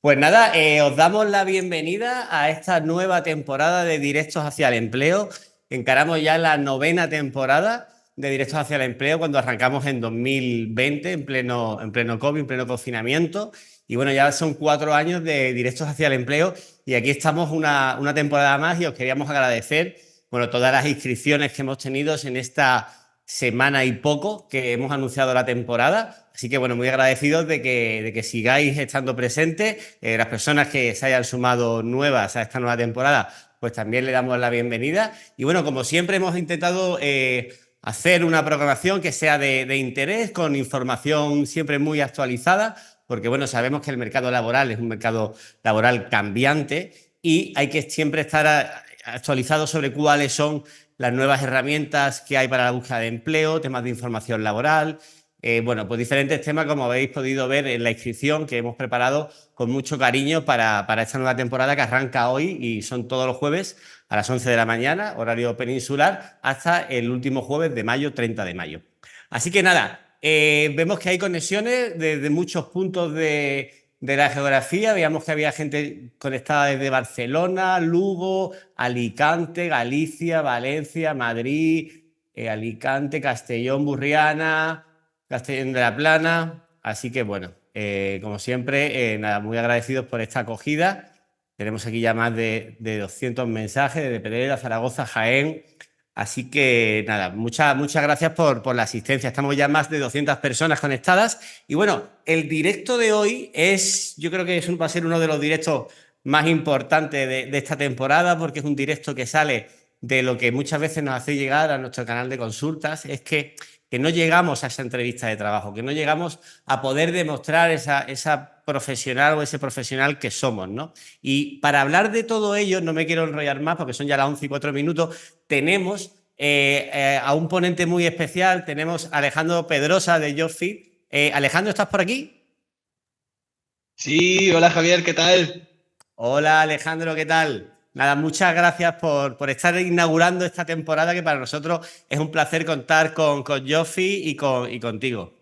Pues nada, os damos la bienvenida a esta nueva temporada de Directos hacia el Empleo. Encaramos ya la novena temporada de Directos hacia el Empleo cuando arrancamos en 2020, en pleno COVID, en pleno confinamiento. Y bueno, ya son 4 años de Directos hacia el Empleo y aquí estamos una temporada más y os queríamos agradecer, bueno, todas las inscripciones que hemos tenido en esta semana y poco que hemos anunciado la temporada. Así que, bueno, muy agradecidos de que sigáis estando presentes. Las personas que se hayan sumado nuevas a esta nueva temporada, pues también le damos la bienvenida. Y bueno, como siempre hemos intentado hacer una programación que sea de interés, con información siempre muy actualizada, porque bueno, sabemos que el mercado laboral es un mercado laboral cambiante y hay que siempre estar actualizado sobre cuáles son las nuevas herramientas que hay para la búsqueda de empleo, temas de información laboral, bueno, pues diferentes temas, como habéis podido ver en la inscripción que hemos preparado con mucho cariño para esta nueva temporada que arranca hoy y son todos los jueves a las 11 de la mañana, horario peninsular, hasta el último jueves de mayo, 30 de mayo. Así que nada, vemos que hay conexiones desde muchos puntos de la geografía. Veíamos que había gente conectada desde Barcelona, Lugo, Alicante, Galicia, Valencia, Madrid, Alicante, Castellón, Burriana, Castellón de la Plana. Así que bueno, como siempre, nada, muy agradecidos por esta acogida. Tenemos aquí ya más de 200 mensajes desde Pereira, Zaragoza, Jaén. Así que nada, muchas gracias por la asistencia. Estamos ya más de 200 personas conectadas. Y bueno, el directo de hoy yo creo que va a ser uno de los directos más importantes de esta temporada, porque es un directo que sale de lo que muchas veces nos hace llegar a nuestro canal de consultas, es que no llegamos a esa entrevista de trabajo, que no llegamos a poder demostrar esa profesional o ese profesional que somos, ¿no? Y para hablar de todo ello, no me quiero enrollar más porque son ya las 11:04, tenemos a un ponente muy especial, tenemos a Alejandro Pedrosa de JobFit. Alejandro, ¿estás por aquí? Sí, hola Javier, ¿qué tal? Hola Alejandro, ¿qué tal? Nada, muchas gracias por estar inaugurando esta temporada, que para nosotros es un placer contar con JobFit y contigo.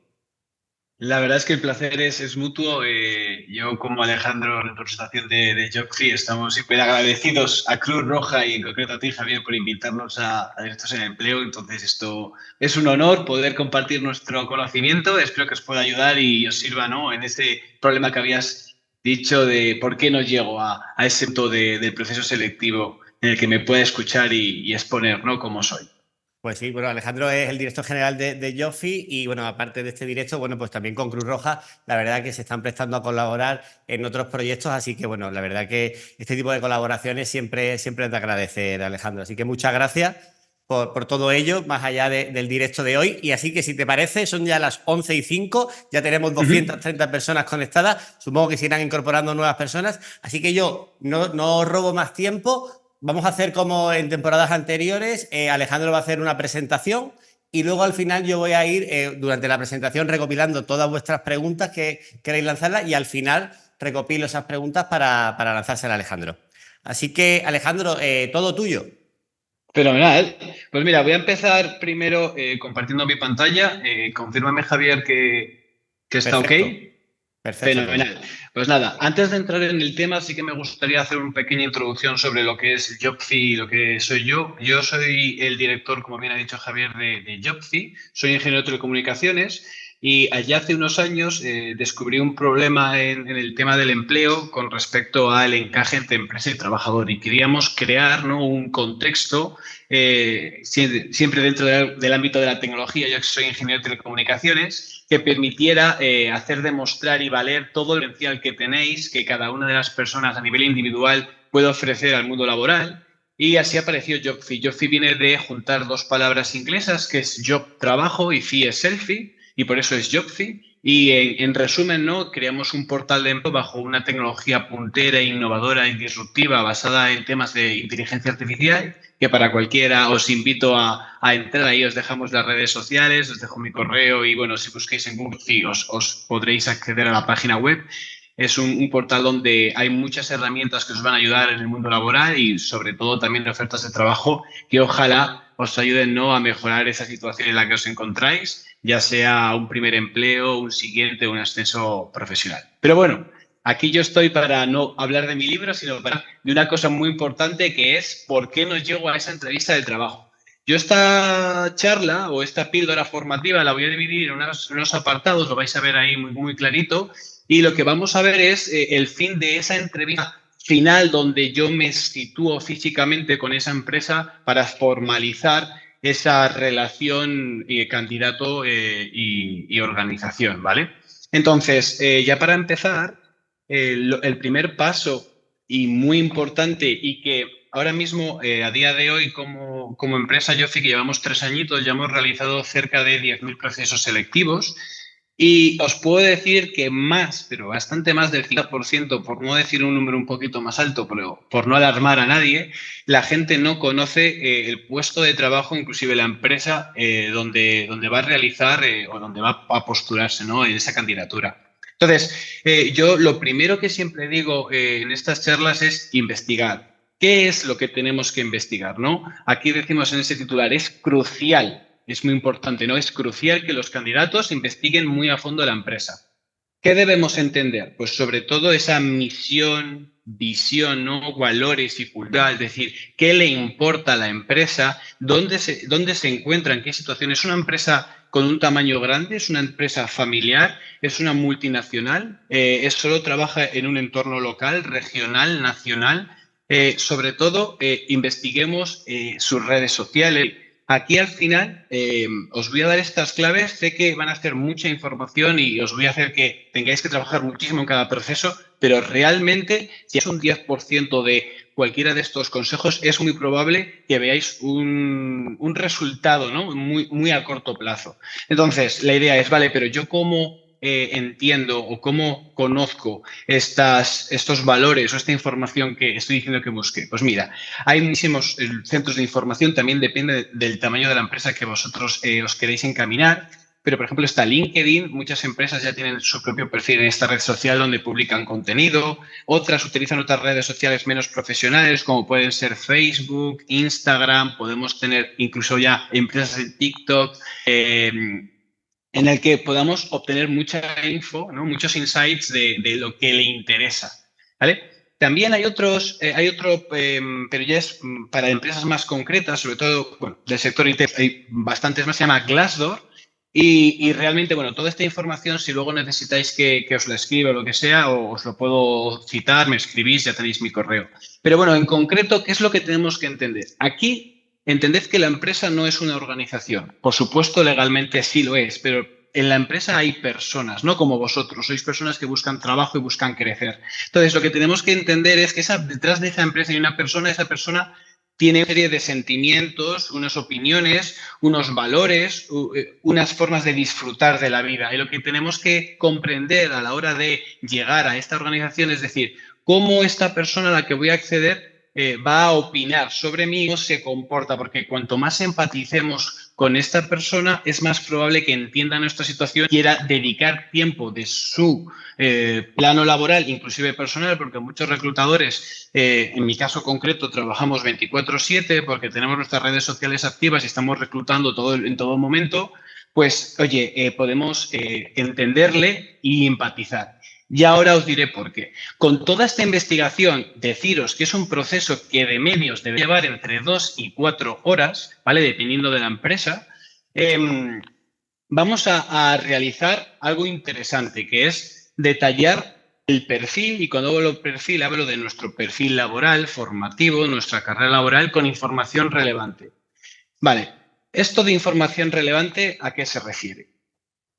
La verdad es que el placer es mutuo. Yo como Alejandro, en representación de Jobfree, estamos súper agradecidos a Cruz Roja y en concreto a ti, Javier, por invitarnos a Directos en el Empleo. Entonces esto es un honor poder compartir nuestro conocimiento. Espero que os pueda ayudar y os sirva, ¿no?, en ese problema que habías dicho de por qué no llego a ese punto del proceso selectivo en el que me pueda escuchar y exponer, ¿no?, cómo soy. Pues sí, bueno, Alejandro es el director general de JobFit y bueno, aparte de este directo, bueno, pues también con Cruz Roja, la verdad que se están prestando a colaborar en otros proyectos, así que bueno, la verdad que este tipo de colaboraciones siempre es de agradecer, Alejandro. Así que muchas gracias por todo ello, más allá del directo de hoy. Y así que si te parece, son ya las 11:05, ya tenemos 230 personas conectadas, supongo que se irán incorporando nuevas personas, así que yo no os robo más tiempo. Vamos a hacer como en temporadas anteriores. Alejandro va a hacer una presentación y luego al final yo voy a ir durante la presentación recopilando todas vuestras preguntas que queréis lanzarlas y al final recopilo esas preguntas para lanzárselas a Alejandro. Así que, Alejandro, todo tuyo. Fenomenal. Pues mira, voy a empezar primero compartiendo mi pantalla. Confírmame, Javier, que está ok. Perfecto, perfecto todo. Fenomenal. Pues nada, antes de entrar en el tema, sí que me gustaría hacer una pequeña introducción sobre lo que es Jobfee y lo que soy yo. Yo soy el director, como bien ha dicho Javier, de Jobfee. Soy ingeniero de telecomunicaciones y allá hace unos años descubrí un problema en el tema del empleo con respecto al encaje entre empresa y trabajador y queríamos crear, ¿no?, un contexto siempre dentro del ámbito de la tecnología. Yo que soy ingeniero de telecomunicaciones, que permitiera hacer demostrar y valer todo el potencial que tenéis, que cada una de las personas a nivel individual puede ofrecer al mundo laboral. Y así apareció JobFee. JobFee viene de juntar dos palabras inglesas, que es job, trabajo, y fee es selfie, y por eso es JobFee. Y en resumen, ¿no?, creamos un portal de empleo bajo una tecnología puntera, innovadora y disruptiva basada en temas de inteligencia artificial, que para cualquiera os invito a entrar ahí. Os dejamos las redes sociales, os dejo mi correo y bueno, si busquéis en Google os podréis acceder a la página web. Es un portal donde hay muchas herramientas que os van a ayudar en el mundo laboral y sobre todo también de ofertas de trabajo que ojalá os ayuden, ¿no?, a mejorar esa situación en la que os encontráis, ya sea un primer empleo, un siguiente o un ascenso profesional. Pero bueno, aquí yo estoy para no hablar de mi libro, sino para de una cosa muy importante que es por qué no llego a esa entrevista de trabajo. Yo esta charla o esta píldora formativa la voy a dividir en unos apartados, lo vais a ver ahí muy, muy clarito, y lo que vamos a ver es el fin de esa entrevista final donde yo me sitúo físicamente con esa empresa para formalizar esa relación candidato y organización, ¿vale? Entonces, ya para empezar, el primer paso y muy importante y que ahora mismo, a día de hoy, como empresa Yofi, que llevamos 3 añitos, ya hemos realizado cerca de 10.000 procesos selectivos y os puedo decir que más, pero bastante más del 50%, por no decir un número un poquito más alto, pero por no alarmar a nadie, la gente no conoce el puesto de trabajo, inclusive la empresa donde va a realizar o donde va a postularse, ¿no?, en esa candidatura. Entonces, yo lo primero que siempre digo en estas charlas es investigar. ¿Qué es lo que tenemos que investigar, no? Aquí decimos en ese titular, es crucial, es muy importante, ¿no? Es crucial que los candidatos investiguen muy a fondo la empresa. ¿Qué debemos entender? Pues sobre todo esa misión, visión, ¿no?, valores y cultura, es decir, qué le importa a la empresa, dónde se encuentra, en qué situación. ¿Es una empresa con un tamaño grande? ¿Es una empresa familiar? ¿Es una multinacional? ¿Solo trabaja en un entorno local, regional, nacional? Sobre todo, investiguemos sus redes sociales. Aquí al final os voy a dar estas claves, sé que van a hacer mucha información y os voy a hacer que tengáis que trabajar muchísimo en cada proceso, pero realmente si es un 10% de cualquiera de estos consejos, es muy probable que veáis un resultado, ¿no?, muy, muy a corto plazo. Entonces, la idea es, vale, pero yo cómo entiendo o cómo conozco estos valores o esta información que estoy diciendo que busque. Pues mira, hay muchísimos centros de información, también depende del tamaño de la empresa que vosotros os queréis encaminar, pero por ejemplo está LinkedIn, muchas empresas ya tienen su propio perfil en esta red social donde publican contenido, otras utilizan otras redes sociales menos profesionales como pueden ser Facebook, Instagram, podemos tener incluso ya empresas en TikTok, en el que podamos obtener mucha info, ¿no?, muchos insights de lo que le interesa, ¿vale? También hay otro, pero ya es para empresas más concretas, sobre todo, bueno, del sector IT, hay bastantes más, se llama Glassdoor, y realmente, bueno, toda esta información, si luego necesitáis que os la escriba o lo que sea, o os lo puedo citar, me escribís, ya tenéis mi correo. Pero bueno, en concreto, ¿qué es lo que tenemos que entender? Aquí, entended que la empresa no es una organización. Por supuesto, legalmente sí lo es, pero en la empresa hay personas, no como vosotros, sois personas que buscan trabajo y buscan crecer. Entonces, lo que tenemos que entender es que detrás de esa empresa hay una persona, esa persona tiene una serie de sentimientos, unas opiniones, unos valores, unas formas de disfrutar de la vida. Y lo que tenemos que comprender a la hora de llegar a esta organización es decir, cómo esta persona a la que voy a acceder va a opinar sobre mí, cómo se comporta, porque cuanto más empaticemos con esta persona, es más probable que entienda nuestra situación y quiera dedicar tiempo de su plano laboral, inclusive personal, porque muchos reclutadores, en mi caso concreto, trabajamos 24/7 porque tenemos nuestras redes sociales activas y estamos reclutando en todo momento, pues, oye, podemos entenderle y empatizar. Y ahora os diré por qué. Con toda esta investigación, deciros que es un proceso que de medios debe llevar entre 2 y 4 horas, ¿vale?, dependiendo de la empresa, vamos a realizar algo interesante, que es detallar el perfil, y cuando hablo de perfil, hablo de nuestro perfil laboral, formativo, nuestra carrera laboral, con información relevante. Vale, esto de información relevante, ¿a qué se refiere?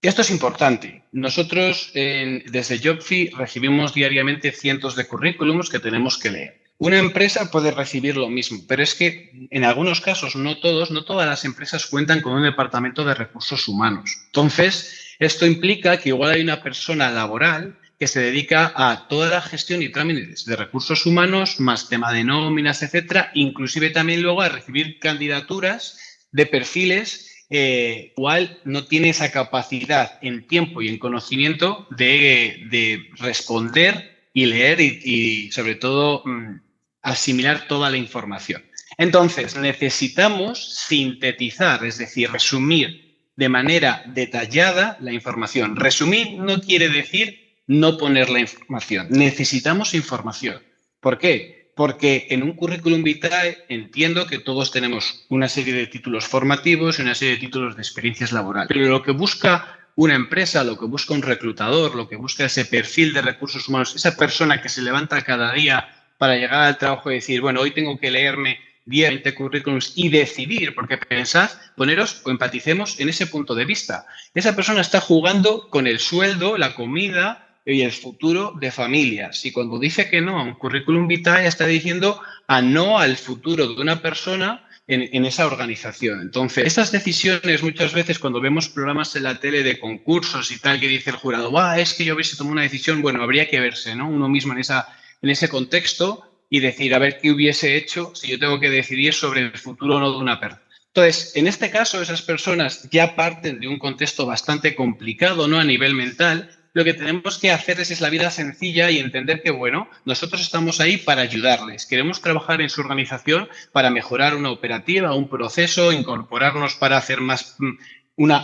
Esto es importante. Nosotros desde Jobfi recibimos diariamente cientos de currículums que tenemos que leer. Una empresa puede recibir lo mismo, pero es que en algunos casos, no todas las empresas cuentan con un departamento de recursos humanos. Entonces, esto implica que igual hay una persona laboral que se dedica a toda la gestión y trámites de recursos humanos, más tema de nóminas, etcétera, inclusive también luego a recibir candidaturas de perfiles cual no tiene esa capacidad en tiempo y en conocimiento de responder y leer y sobre todo asimilar toda la información. Entonces, necesitamos sintetizar, es decir, resumir de manera detallada la información. Resumir no quiere decir no poner la información. Necesitamos información. ¿Por qué? Porque en un currículum vitae entiendo que todos tenemos una serie de títulos formativos y una serie de títulos de experiencias laborales. Pero lo que busca una empresa, lo que busca un reclutador, lo que busca ese perfil de recursos humanos, esa persona que se levanta cada día para llegar al trabajo y decir, bueno, hoy tengo que leerme 10, 20 currículums y decidir, porque pensad, poneros o empaticemos en ese punto de vista. Esa persona está jugando con el sueldo, la comida y el futuro de familias. Y cuando dice que no a un currículum vitae, está diciendo a no al futuro de una persona en esa organización. Entonces, esas decisiones muchas veces cuando vemos programas en la tele de concursos y tal, que dice el jurado, es que yo hubiese tomado una decisión, bueno, habría que verse, ¿no? Uno mismo en ese contexto y decir, a ver qué hubiese hecho si yo tengo que decidir sobre el futuro o no de una persona. Entonces, en este caso, esas personas ya parten de un contexto bastante complicado, ¿no? A nivel mental. Lo que tenemos que hacerles es la vida sencilla y entender que, bueno, nosotros estamos ahí para ayudarles. Queremos trabajar en su organización para mejorar una operativa, un proceso, incorporarnos para hacer más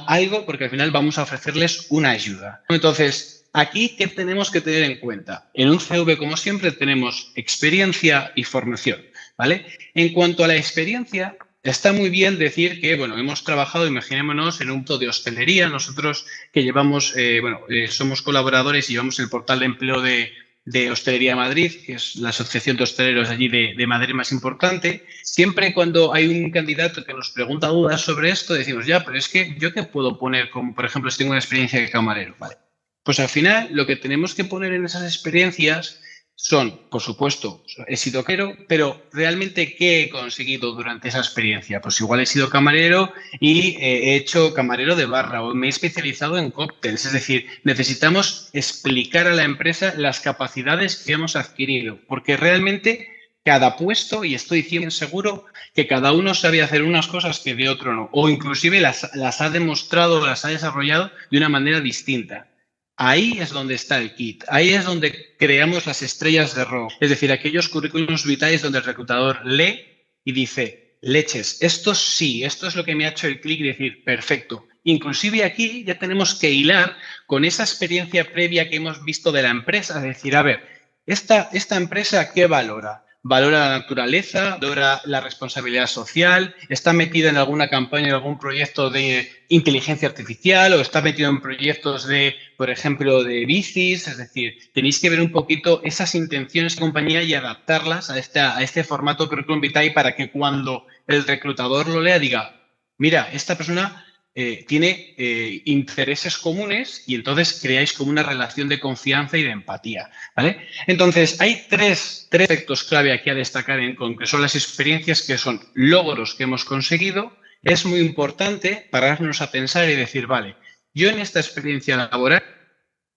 algo, porque al final vamos a ofrecerles una ayuda. Entonces, aquí, ¿qué tenemos que tener en cuenta? En un CV, como siempre, tenemos experiencia y formación, ¿vale? En cuanto a la experiencia, está muy bien decir que, bueno, hemos trabajado, imaginémonos, en un punto de hostelería. Nosotros que llevamos, somos colaboradores y llevamos el portal de empleo de Hostelería de Madrid, que es la asociación de hosteleros allí de Madrid más importante. Siempre cuando hay un candidato que nos pregunta dudas sobre esto, decimos, ya, pero es que yo qué puedo poner, como por ejemplo, si tengo una experiencia de camarero, ¿vale? Pues al final lo que tenemos que poner en esas experiencias son, por supuesto, he sido camarero, pero realmente, ¿qué he conseguido durante esa experiencia? Pues igual he sido camarero y he hecho camarero de barra o me he especializado en cócteles. Es decir, necesitamos explicar a la empresa las capacidades que hemos adquirido, porque realmente cada puesto, y estoy 100% seguro que cada uno sabe hacer unas cosas que de otro no, o inclusive las ha demostrado, las ha desarrollado de una manera distinta. Ahí es donde está el kit, ahí es donde creamos las estrellas de rock, es decir, aquellos currículums vitae donde el reclutador lee y dice, leches, esto sí, esto es lo que me ha hecho el clic y decir, perfecto. Inclusive aquí ya tenemos que hilar con esa experiencia previa que hemos visto de la empresa, es decir, a ver, esta empresa, ¿qué valora? Valora la naturaleza, valora la responsabilidad social, está metida en alguna campaña, en algún proyecto de inteligencia artificial o está metido en proyectos de, por ejemplo, de bicis. Es decir, tenéis que ver un poquito esas intenciones de compañía y adaptarlas a este formato curriculum vitae para que cuando el reclutador lo lea diga, mira, esta persona tiene intereses comunes y entonces creáis como una relación de confianza y de empatía, ¿vale? Entonces, hay tres aspectos clave aquí a destacar que son las experiencias, que son logros que hemos conseguido. Es muy importante pararnos a pensar y decir, vale, yo en esta experiencia laboral,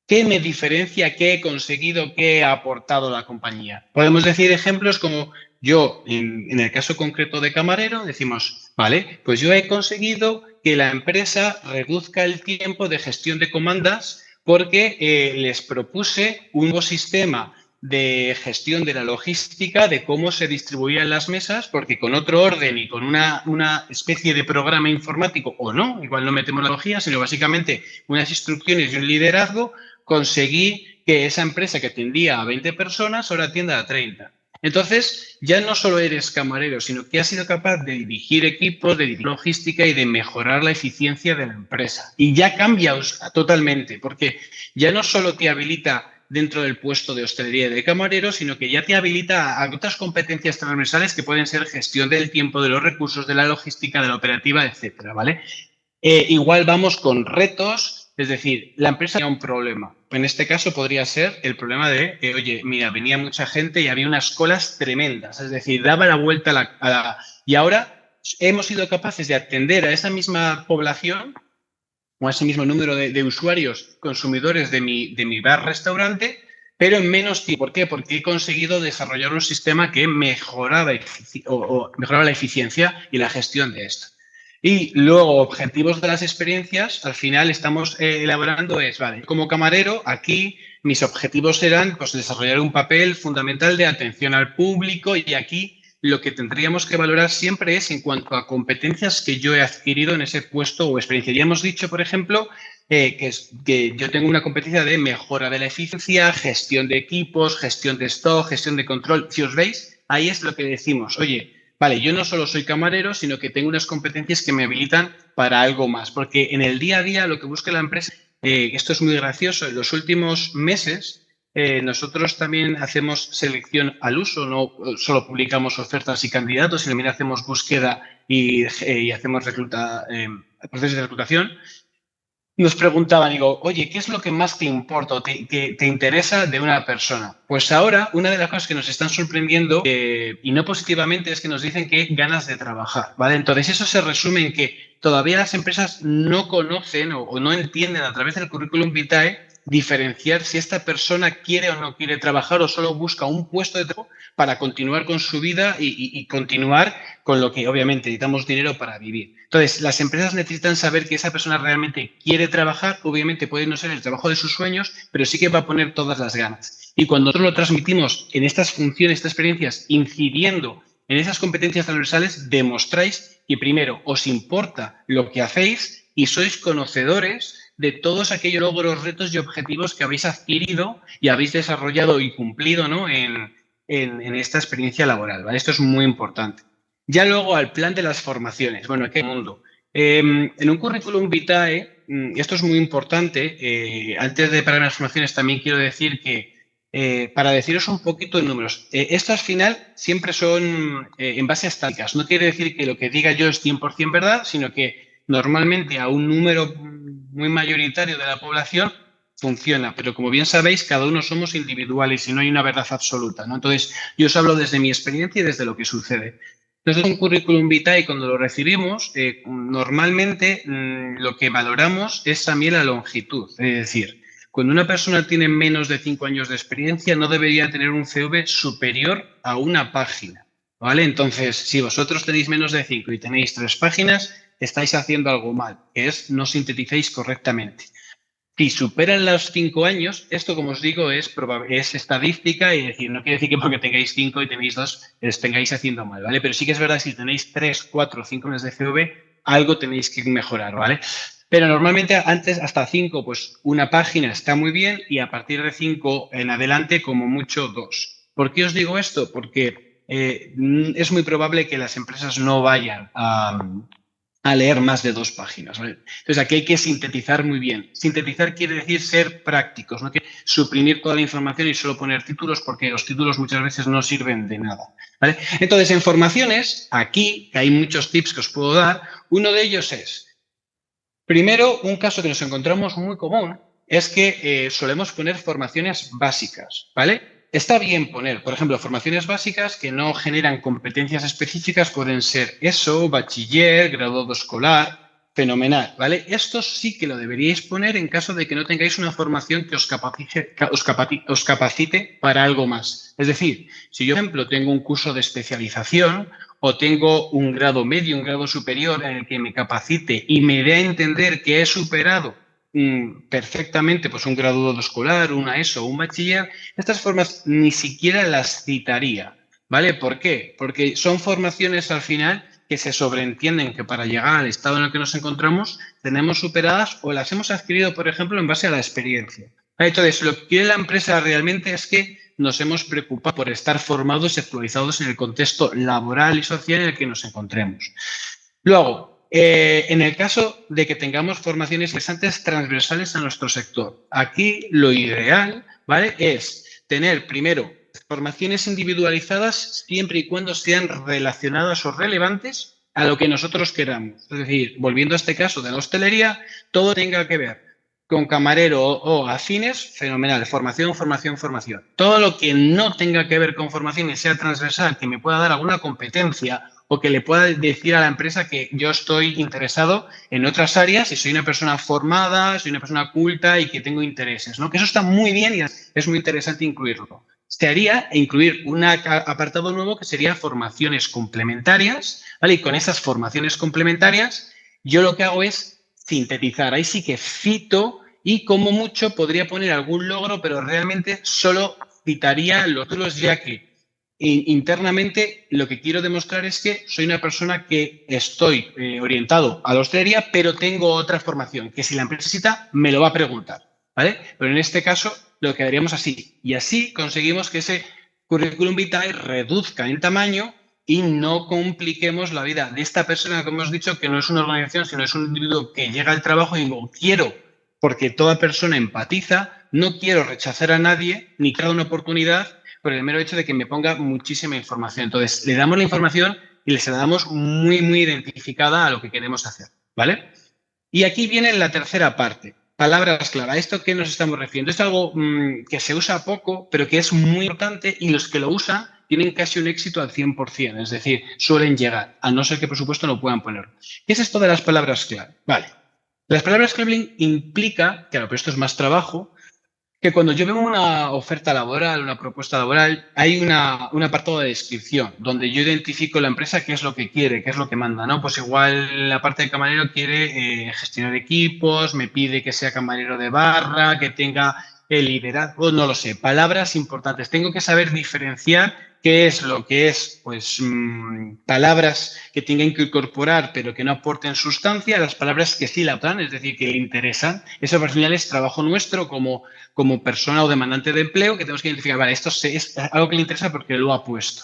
¿qué me diferencia? ¿Qué he conseguido? ¿Qué he aportado a la compañía? Podemos decir ejemplos como yo, en el caso concreto de camarero, decimos, vale, pues yo he conseguido que la empresa reduzca el tiempo de gestión de comandas porque les propuse un nuevo sistema de gestión de la logística, de cómo se distribuían las mesas, porque con otro orden y con una especie de programa informático, o no, igual no metemos la tecnología, sino básicamente unas instrucciones y un liderazgo, conseguí que esa empresa que atendía a 20 personas ahora atienda a 30. Entonces, ya no solo eres camarero, sino que has sido capaz de dirigir equipos, de dirigir logística y de mejorar la eficiencia de la empresa. Y ya cambia totalmente, porque ya no solo te habilita dentro del puesto de hostelería y de camarero, sino que ya te habilita a otras competencias transversales que pueden ser gestión del tiempo, de los recursos, de la logística, de la operativa, etcétera, ¿vale? Igual vamos con retos. Es decir, la empresa tenía un problema. En este caso podría ser el problema de, oye, mira, venía mucha gente y había unas colas tremendas. Es decir, daba la vuelta y ahora hemos sido capaces de atender a esa misma población o a ese mismo número de usuarios consumidores de mi bar-restaurante, pero en menos tiempo. ¿Por qué? Porque he conseguido desarrollar un sistema que mejoraba la eficiencia y la gestión de esto. Y luego, objetivos de las experiencias, al final estamos elaborando vale, como camarero, aquí mis objetivos serán pues, desarrollar un papel fundamental de atención al público y aquí lo que tendríamos que valorar siempre es en cuanto a competencias que yo he adquirido en ese puesto o experiencia. Ya hemos dicho, por ejemplo, que yo tengo una competencia de mejora de la eficiencia, gestión de equipos, gestión de stock, gestión de control. Si os veis, ahí es lo que decimos, oye, vale, yo no solo soy camarero, sino que tengo unas competencias que me habilitan para algo más. Porque en el día a día lo que busca la empresa, esto es muy gracioso, en los últimos meses nosotros también hacemos selección al uso, no solo publicamos ofertas y candidatos, sino también hacemos búsqueda y hacemos procesos de reclutación. Nos preguntaban, digo, oye, ¿qué es lo que más te importa o te interesa de una persona? Pues ahora, una de las cosas que nos están sorprendiendo, y no positivamente, es que nos dicen que ganas de trabajar, ¿vale? Entonces, eso se resume en que todavía las empresas no conocen o no entienden a través del currículum vitae diferenciar si esta persona quiere o no quiere trabajar o solo busca un puesto de trabajo para continuar con su vida y continuar con lo que obviamente necesitamos dinero para vivir. Entonces, las empresas necesitan saber que esa persona realmente quiere trabajar, obviamente puede no ser el trabajo de sus sueños, pero sí que va a poner todas las ganas. Y cuando nosotros lo transmitimos en estas funciones, estas experiencias, incidiendo en esas competencias transversales, demostráis que primero os importa lo que hacéis y sois conocedores de todos aquellos logros, retos y objetivos que habéis adquirido y habéis desarrollado y cumplido, ¿no? en esta experiencia laboral, ¿vale? Esto es muy importante. Ya luego al plan de las formaciones. Bueno, ¿qué mundo? En un currículum vitae, esto es muy importante. Antes de parar las formaciones también quiero decir que para deciros un poquito de números, esto al final siempre son en base a estadísticas. No quiere decir que lo que diga yo es 100% verdad, sino que normalmente a un número muy mayoritario de la población funciona, pero como bien sabéis, cada uno somos individuales y no hay una verdad absoluta, ¿no? Entonces, yo os hablo desde mi experiencia y desde lo que sucede. Entonces, un currículum vitae, cuando lo recibimos, normalmente lo que valoramos es también la longitud. Es decir, cuando una persona tiene menos de 5 años de experiencia, no debería tener un CV superior a una página, ¿vale? Entonces, si vosotros tenéis menos de 5 y tenéis 3 páginas, estáis haciendo algo mal, que es no sinteticéis correctamente. Si superan los 5 años, esto, como os digo, es estadística y decir, no quiere decir que porque tengáis 5 y tenéis 2, estéis haciendo mal, ¿vale? Pero sí que es verdad, si tenéis 3, 4, 5 meses de CV, algo tenéis que mejorar, ¿vale? Pero normalmente antes, hasta 5, pues una página está muy bien y a partir de 5 en adelante, como mucho, 2. ¿Por qué os digo esto? Porque es muy probable que las empresas no vayan a leer más de 2 páginas, ¿vale? Entonces, aquí hay que sintetizar muy bien. Sintetizar quiere decir ser prácticos, no quiere suprimir toda la información y solo poner títulos, porque los títulos muchas veces no sirven de nada, ¿vale? Entonces, en formaciones, aquí, que hay muchos tips que os puedo dar, uno de ellos es, primero, un caso que nos encontramos muy común es que solemos poner formaciones básicas, ¿vale? Está bien poner, por ejemplo, formaciones básicas que no generan competencias específicas, pueden ser ESO, bachiller, graduado escolar, fenomenal, ¿vale? Esto sí que lo deberíais poner en caso de que no tengáis una formación que os capacite para algo más. Es decir, si yo, por ejemplo, tengo un curso de especialización o tengo un grado medio, un grado superior en el que me capacite y me dé a entender que he superado perfectamente pues un graduado escolar, una ESO o un bachiller, estas formas ni siquiera las citaría, ¿vale? ¿Por qué? Porque son formaciones al final que se sobreentienden que para llegar al estado en el que nos encontramos tenemos superadas o las hemos adquirido, por ejemplo, en base a la experiencia. Entonces, lo que quiere la empresa realmente es que nos hemos preocupado por estar formados y actualizados en el contexto laboral y social en el que nos encontremos. Luego, en el caso de que tengamos formaciones interesantes transversales a nuestro sector, aquí lo ideal, ¿vale?, es tener primero formaciones individualizadas siempre y cuando sean relacionadas o relevantes a lo que nosotros queramos. Es decir, volviendo a este caso de la hostelería, todo tenga que ver con camarero o afines, fenomenal, formación, formación, formación. Todo lo que no tenga que ver con formación y sea transversal, que me pueda dar alguna competencia o que le pueda decir a la empresa que yo estoy interesado en otras áreas y soy una persona formada, soy una persona culta y que tengo intereses, ¿no? Que eso está muy bien y es muy interesante incluirlo. Se haría incluir un apartado nuevo que sería formaciones complementarias, ¿vale? Y con esas formaciones complementarias yo lo que hago es sintetizar. Ahí sí que cito y como mucho podría poner algún logro, pero realmente solo citaría los títulos, ya que internamente lo que quiero demostrar es que soy una persona que estoy orientado a la hostelería, pero tengo otra formación, que si la empresa necesita, me lo va a preguntar, ¿vale? Pero en este caso lo quedaríamos así. Y así conseguimos que ese currículum vitae reduzca en tamaño y no compliquemos la vida de esta persona, como hemos dicho, que no es una organización, sino es un individuo que llega al trabajo y digo, quiero, porque toda persona empatiza, no quiero rechazar a nadie, ni crear una oportunidad por el mero hecho de que me ponga muchísima información. Entonces, le damos la información y les la damos muy, muy identificada a lo que queremos hacer, ¿vale? Y aquí viene la tercera parte, palabras clave. ¿A esto a qué nos estamos refiriendo? Es algo que se usa poco, pero que es muy importante y los que lo usan tienen casi un éxito al 100%, es decir, suelen llegar, a no ser que por supuesto no puedan ponerlo. ¿Qué es esto de las palabras clave? Vale. Las palabras clave implica, claro, pero esto es más trabajo, que cuando yo veo una oferta laboral, una propuesta laboral, hay un apartado de descripción donde yo identifico la empresa qué es lo que quiere, qué es lo que manda, ¿no? Pues igual la parte de camarero quiere gestionar equipos, me pide que sea camarero de barra, que tenga el liderazgo, no lo sé, palabras importantes. Tengo que saber diferenciar qué es lo que es, pues, palabras que tengan que incorporar pero que no aporten sustancia, las palabras que sí la aportan, es decir, que le interesan. Eso al final es trabajo nuestro como persona o demandante de empleo, que tenemos que identificar, vale, esto es algo que le interesa porque lo ha puesto.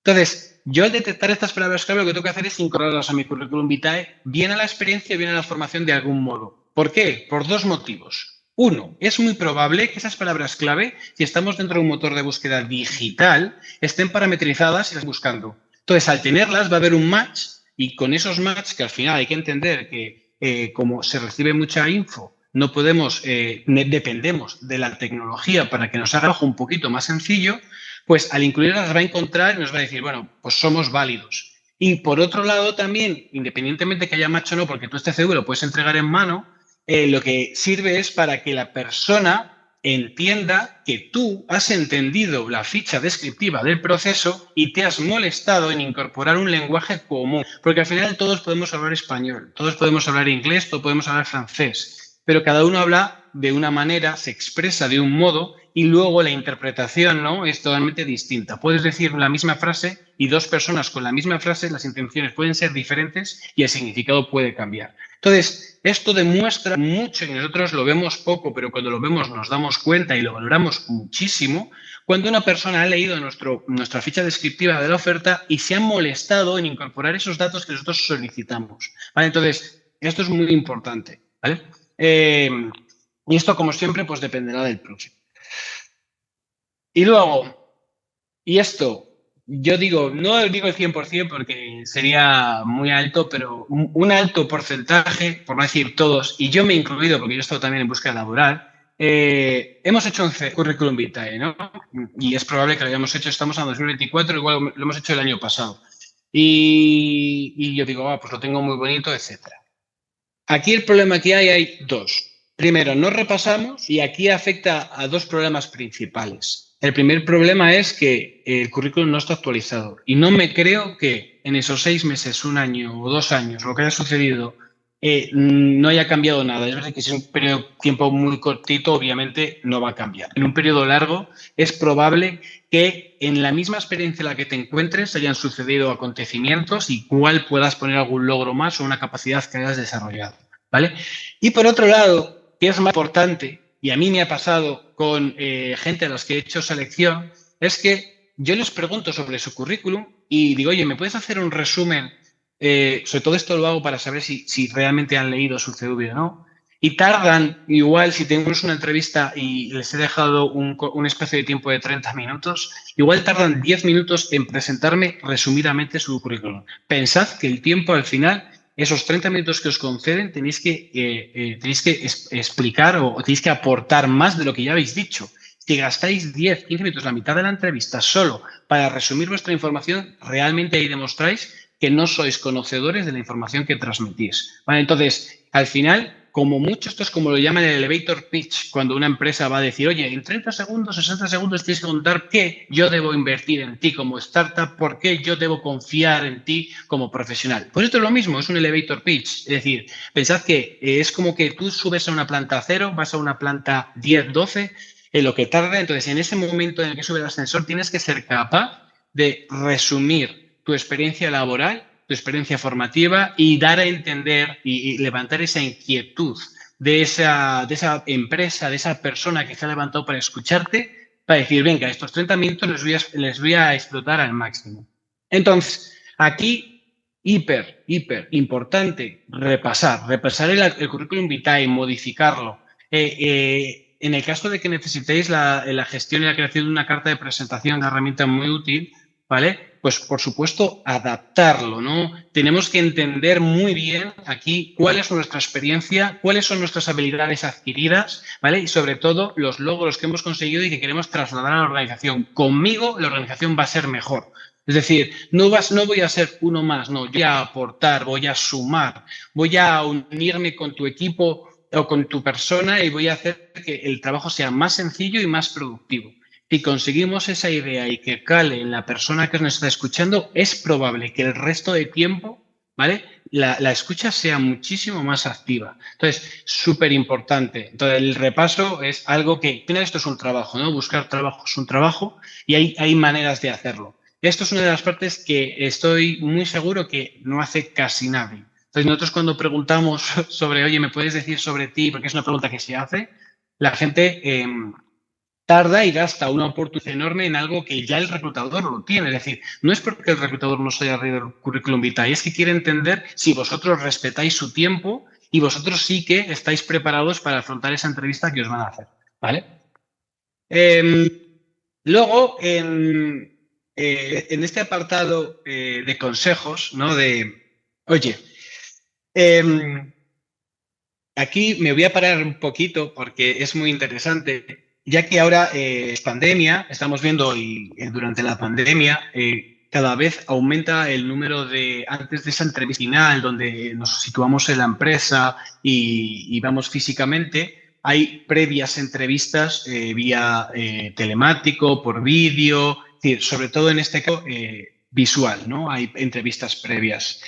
Entonces, yo al detectar estas palabras clave, lo que tengo que hacer es incorporarlas a mi currículum vitae, bien a la experiencia, bien a la formación de algún modo. ¿Por qué? Por dos motivos. Uno, es muy probable que esas palabras clave, si estamos dentro de un motor de búsqueda digital, estén parametrizadas y las buscando. Entonces, al tenerlas va a haber un match y con esos match, que al final hay que entender que como se recibe mucha info, no podemos, dependemos de la tecnología para que nos haga un poquito más sencillo, pues al incluirlas va a encontrar y nos va a decir, bueno, pues somos válidos. Y por otro lado también, independientemente que haya match o no, porque tú este CV lo puedes entregar en mano, lo que sirve es para que la persona entienda que tú has entendido la ficha descriptiva del proceso y te has molestado en incorporar un lenguaje común. Porque al final todos podemos hablar español, todos podemos hablar inglés, todos podemos hablar francés, pero cada uno habla de una manera, se expresa de un modo y luego la interpretación, ¿no?, es totalmente distinta. Puedes decir la misma frase y dos personas con la misma frase, las intenciones pueden ser diferentes y el significado puede cambiar. Entonces, esto demuestra mucho y nosotros lo vemos poco, pero cuando lo vemos nos damos cuenta y lo valoramos muchísimo, cuando una persona ha leído nuestra ficha descriptiva de la oferta y se ha molestado en incorporar esos datos que nosotros solicitamos, ¿vale? Entonces, esto es muy importante, ¿vale? Y esto, como siempre, pues dependerá del proceso. Y luego, y esto, yo digo, no digo el 100% porque sería muy alto, pero un alto porcentaje, por no decir todos, y yo me he incluido porque yo he estado también en búsqueda laboral, hemos hecho un currículum vitae, ¿no? Y es probable que lo hayamos hecho, estamos en 2024, igual lo hemos hecho el año pasado. Y yo digo, pues lo tengo muy bonito, etcétera. Aquí el problema que hay dos. Primero, no repasamos y aquí afecta a dos problemas principales. El primer problema es que el currículum no está actualizado y no me creo que en esos 6 meses, 1 año o 2 años, lo que haya sucedido, no haya cambiado nada. Es verdad que si es un periodo de tiempo muy cortito, obviamente no va a cambiar. En un periodo largo es probable que en la misma experiencia en la que te encuentres hayan sucedido acontecimientos y cuál puedas poner algún logro más o una capacidad que hayas desarrollado, ¿vale? Y por otro lado, que es más importante, y a mí me ha pasado con gente a los que he hecho selección, es que yo les pregunto sobre su currículum y digo, oye, ¿me puedes hacer un resumen? Sobre todo esto lo hago para saber si realmente han leído su CV o no. Y tardan, igual, si tenemos una entrevista y les he dejado un espacio de tiempo de 30 minutos, igual tardan 10 minutos en presentarme resumidamente su currículum. Pensad que el tiempo al final, esos 30 minutos que os conceden, tenéis que explicar o tenéis que aportar más de lo que ya habéis dicho. Si gastáis 10, 15 minutos, la mitad de la entrevista, solo para resumir vuestra información, realmente ahí demostráis que no sois conocedores de la información que transmitís, ¿vale? Entonces, al final, como mucho, esto es como lo llaman el elevator pitch, cuando una empresa va a decir, oye, en 30 segundos, 60 segundos tienes que contar qué yo debo invertir en ti como startup, por qué yo debo confiar en ti como profesional. Pues esto es lo mismo, es un elevator pitch. Es decir, pensad que es como que tú subes a una planta 0, vas a una planta 10, 12, en lo que tarda. Entonces, en ese momento en el que sube el ascensor, tienes que ser capaz de resumir tu experiencia laboral, tu experiencia formativa y dar a entender y levantar esa inquietud de esa empresa, de esa persona que se ha levantado para escucharte, para decir, venga, estos 30 minutos les voy a explotar al máximo. Entonces, aquí, hiper importante, repasar el currículum vitae, modificarlo. En el caso de que necesitéis la gestión y la creación de una carta de presentación, una herramienta muy útil, ¿vale? Pues, por supuesto, adaptarlo, ¿no? Tenemos que entender muy bien aquí cuál es nuestra experiencia, cuáles son nuestras habilidades adquiridas, ¿vale? Y, sobre todo, los logros que hemos conseguido y que queremos trasladar a la organización. Conmigo, la organización va a ser mejor. Es decir, no voy a ser uno más, no, yo voy a aportar, voy a sumar, voy a unirme con tu equipo o con tu persona y voy a hacer que el trabajo sea más sencillo y más productivo. Si conseguimos esa idea y que cale en la persona que nos está escuchando, es probable que el resto de tiempo, ¿vale?, la escucha sea muchísimo más activa. Entonces, súper importante. Entonces, el repaso es algo que, al final, esto es un trabajo, ¿no? Buscar trabajo es un trabajo y hay maneras de hacerlo. Esto es una de las partes que estoy muy seguro que no hace casi nadie. Entonces, nosotros cuando preguntamos sobre, oye, ¿me puedes decir sobre ti? Porque es una pregunta que se hace, la gente tarda y gasta una oportunidad enorme en algo que ya el reclutador lo tiene. Es decir, no es porque el reclutador no se haya leído el currículum vitae, es que quiere entender si vosotros respetáis su tiempo y vosotros sí que estáis preparados para afrontar esa entrevista que os van a hacer, ¿vale? Luego, en este apartado de consejos, ¿no? Oye, aquí me voy a parar un poquito porque es muy interesante, ya que ahora es pandemia, estamos viendo y durante la pandemia cada vez aumenta el número antes de esa entrevista final, donde nos situamos en la empresa y vamos físicamente, hay previas entrevistas vía telemático, por vídeo, es decir, sobre todo en este caso visual, ¿no? Hay entrevistas previas.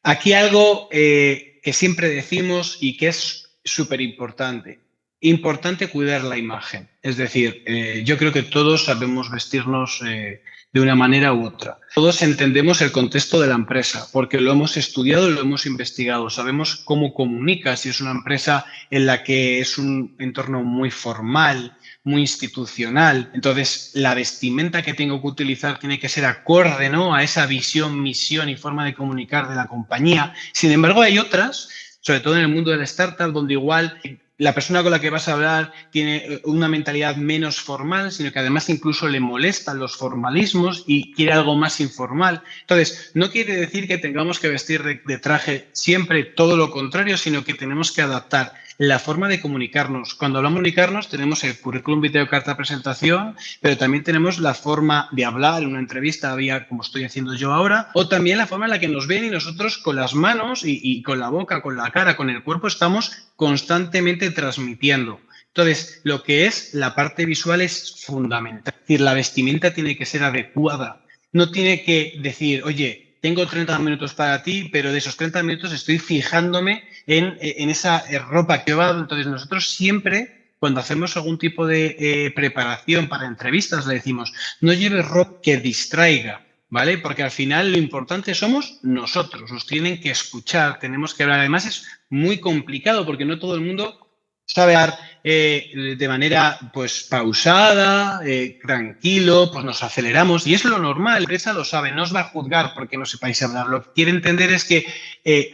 Aquí algo que siempre decimos y que es súper importante. Importante cuidar la imagen. Es decir, yo creo que todos sabemos vestirnos de una manera u otra. Todos entendemos el contexto de la empresa porque lo hemos estudiado y lo hemos investigado. Sabemos cómo comunica, si es una empresa en la que es un entorno muy formal, muy institucional. Entonces, la vestimenta que tengo que utilizar tiene que ser acorde, ¿no?, a esa visión, misión y forma de comunicar de la compañía. Sin embargo, hay otras, sobre todo en el mundo de la startup, donde igual la persona con la que vas a hablar tiene una mentalidad menos formal, sino que además incluso le molestan los formalismos y quiere algo más informal. Entonces, no quiere decir que tengamos que vestir de traje siempre, todo lo contrario, sino que tenemos que adaptar la forma de comunicarnos. Cuando hablamos de comunicarnos, tenemos el currículum vitae, carta de presentación, pero también tenemos la forma de hablar en una entrevista, como estoy haciendo yo ahora, o también la forma en la que nos ven y nosotros con las manos y con la boca, con la cara, con el cuerpo, estamos constantemente transmitiendo. Entonces, lo que es la parte visual es fundamental. Es decir, la vestimenta tiene que ser adecuada. No tiene que decir, oye, tengo 30 minutos para ti, pero de esos 30 minutos estoy fijándome en esa ropa que he llevado. Entonces, nosotros siempre, cuando hacemos algún tipo de preparación para entrevistas, le decimos, no lleves ropa que distraiga, ¿vale? Porque al final lo importante somos nosotros, nos tienen que escuchar, tenemos que hablar. Además, es muy complicado porque no todo el mundo sabe hablar de manera pues pausada, tranquilo, pues nos aceleramos y es lo normal, la empresa lo sabe, no os va a juzgar porque no sepáis hablar. Lo que quiere entender es que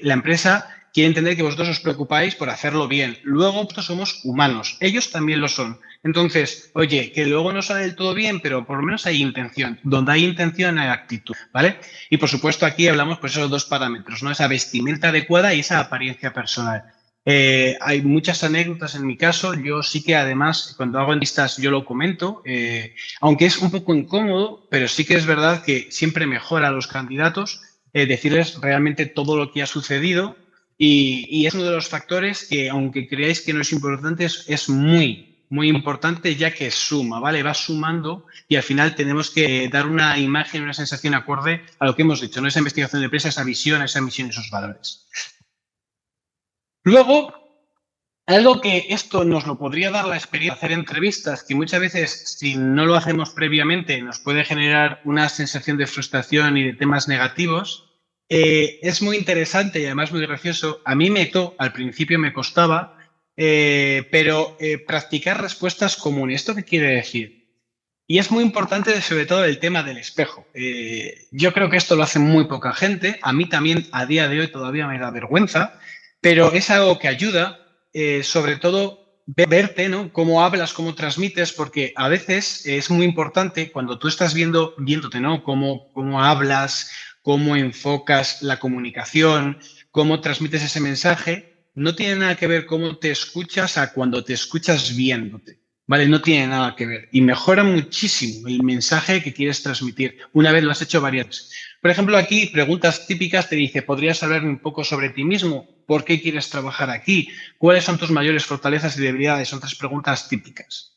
la empresa quiere entender que vosotros os preocupáis por hacerlo bien. Luego, nosotros somos humanos, ellos también lo son. Entonces, oye, que luego no sale del todo bien, pero por lo menos hay intención. Donde hay intención hay actitud, ¿vale? Y por supuesto aquí hablamos pues esos dos parámetros, ¿no? Esa vestimenta adecuada y esa apariencia personal. Hay muchas anécdotas en mi caso. Yo sí que además cuando hago entrevistas yo lo comento, aunque es un poco incómodo, pero sí que es verdad que siempre mejora a los candidatos decirles realmente todo lo que ha sucedido y es uno de los factores que, aunque creáis que no es importante, es muy, muy importante, ya que suma, ¿vale? Va sumando y al final tenemos que dar una imagen, una sensación acorde a lo que hemos dicho, ¿no? Esa investigación de empresa, esa visión, esa misión, esos valores. Luego, Algo que esto nos lo podría dar la experiencia de hacer entrevistas, que muchas veces, si no lo hacemos previamente, nos puede generar una sensación de frustración y de temas negativos. Es muy interesante y además muy gracioso. A mí al principio me costaba, pero practicar respuestas comunes. ¿Esto qué quiere decir? Y es muy importante, sobre todo, el tema del espejo. Yo creo que esto lo hace muy poca gente. A mí también, a día de hoy, todavía me da vergüenza, pero es algo que ayuda, sobre todo, verte, ¿no? Cómo hablas, cómo transmites, porque a veces es muy importante cuando tú estás viéndote, ¿no? Cómo hablas, cómo enfocas la comunicación, cómo transmites ese mensaje. No tiene nada que ver cómo te escuchas a cuando te escuchas viéndote. ¿Vale? No tiene nada que ver. Y mejora muchísimo el mensaje que quieres transmitir una vez lo has hecho varias veces. Por ejemplo, aquí preguntas típicas te dice, ¿podrías hablarme un poco sobre ti mismo? ¿Por qué quieres trabajar aquí? ¿Cuáles son tus mayores fortalezas y debilidades? Son 3 preguntas típicas.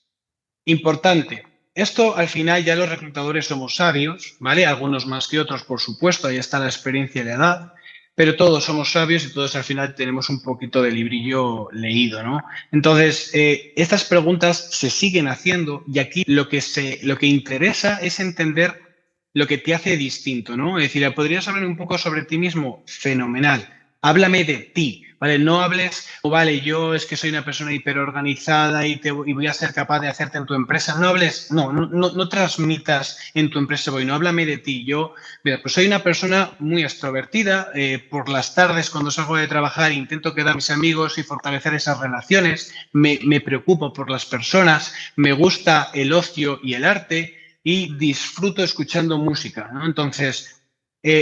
Importante. Esto al final ya los reclutadores somos sabios, ¿vale? Algunos más que otros, por supuesto, ahí está la experiencia y la edad, pero todos somos sabios y todos al final tenemos un poquito de librillo leído, ¿no? Entonces, estas preguntas se siguen haciendo y aquí lo que interesa es entender lo que te hace distinto, ¿no? Es decir, ¿podrías hablar un poco sobre ti mismo? Fenomenal. Háblame de ti, ¿vale? No hables, vale, yo es que soy una persona hiperorganizada y voy a ser capaz de hacerte en tu empresa. No hables, no transmitas en tu empresa, no háblame de ti. Yo, mira, pues soy una persona muy extrovertida. Por las tardes, cuando salgo de trabajar, intento quedar con mis amigos y fortalecer esas relaciones. Me preocupo por las personas, me gusta el ocio y el arte y disfruto escuchando música, ¿no? Entonces,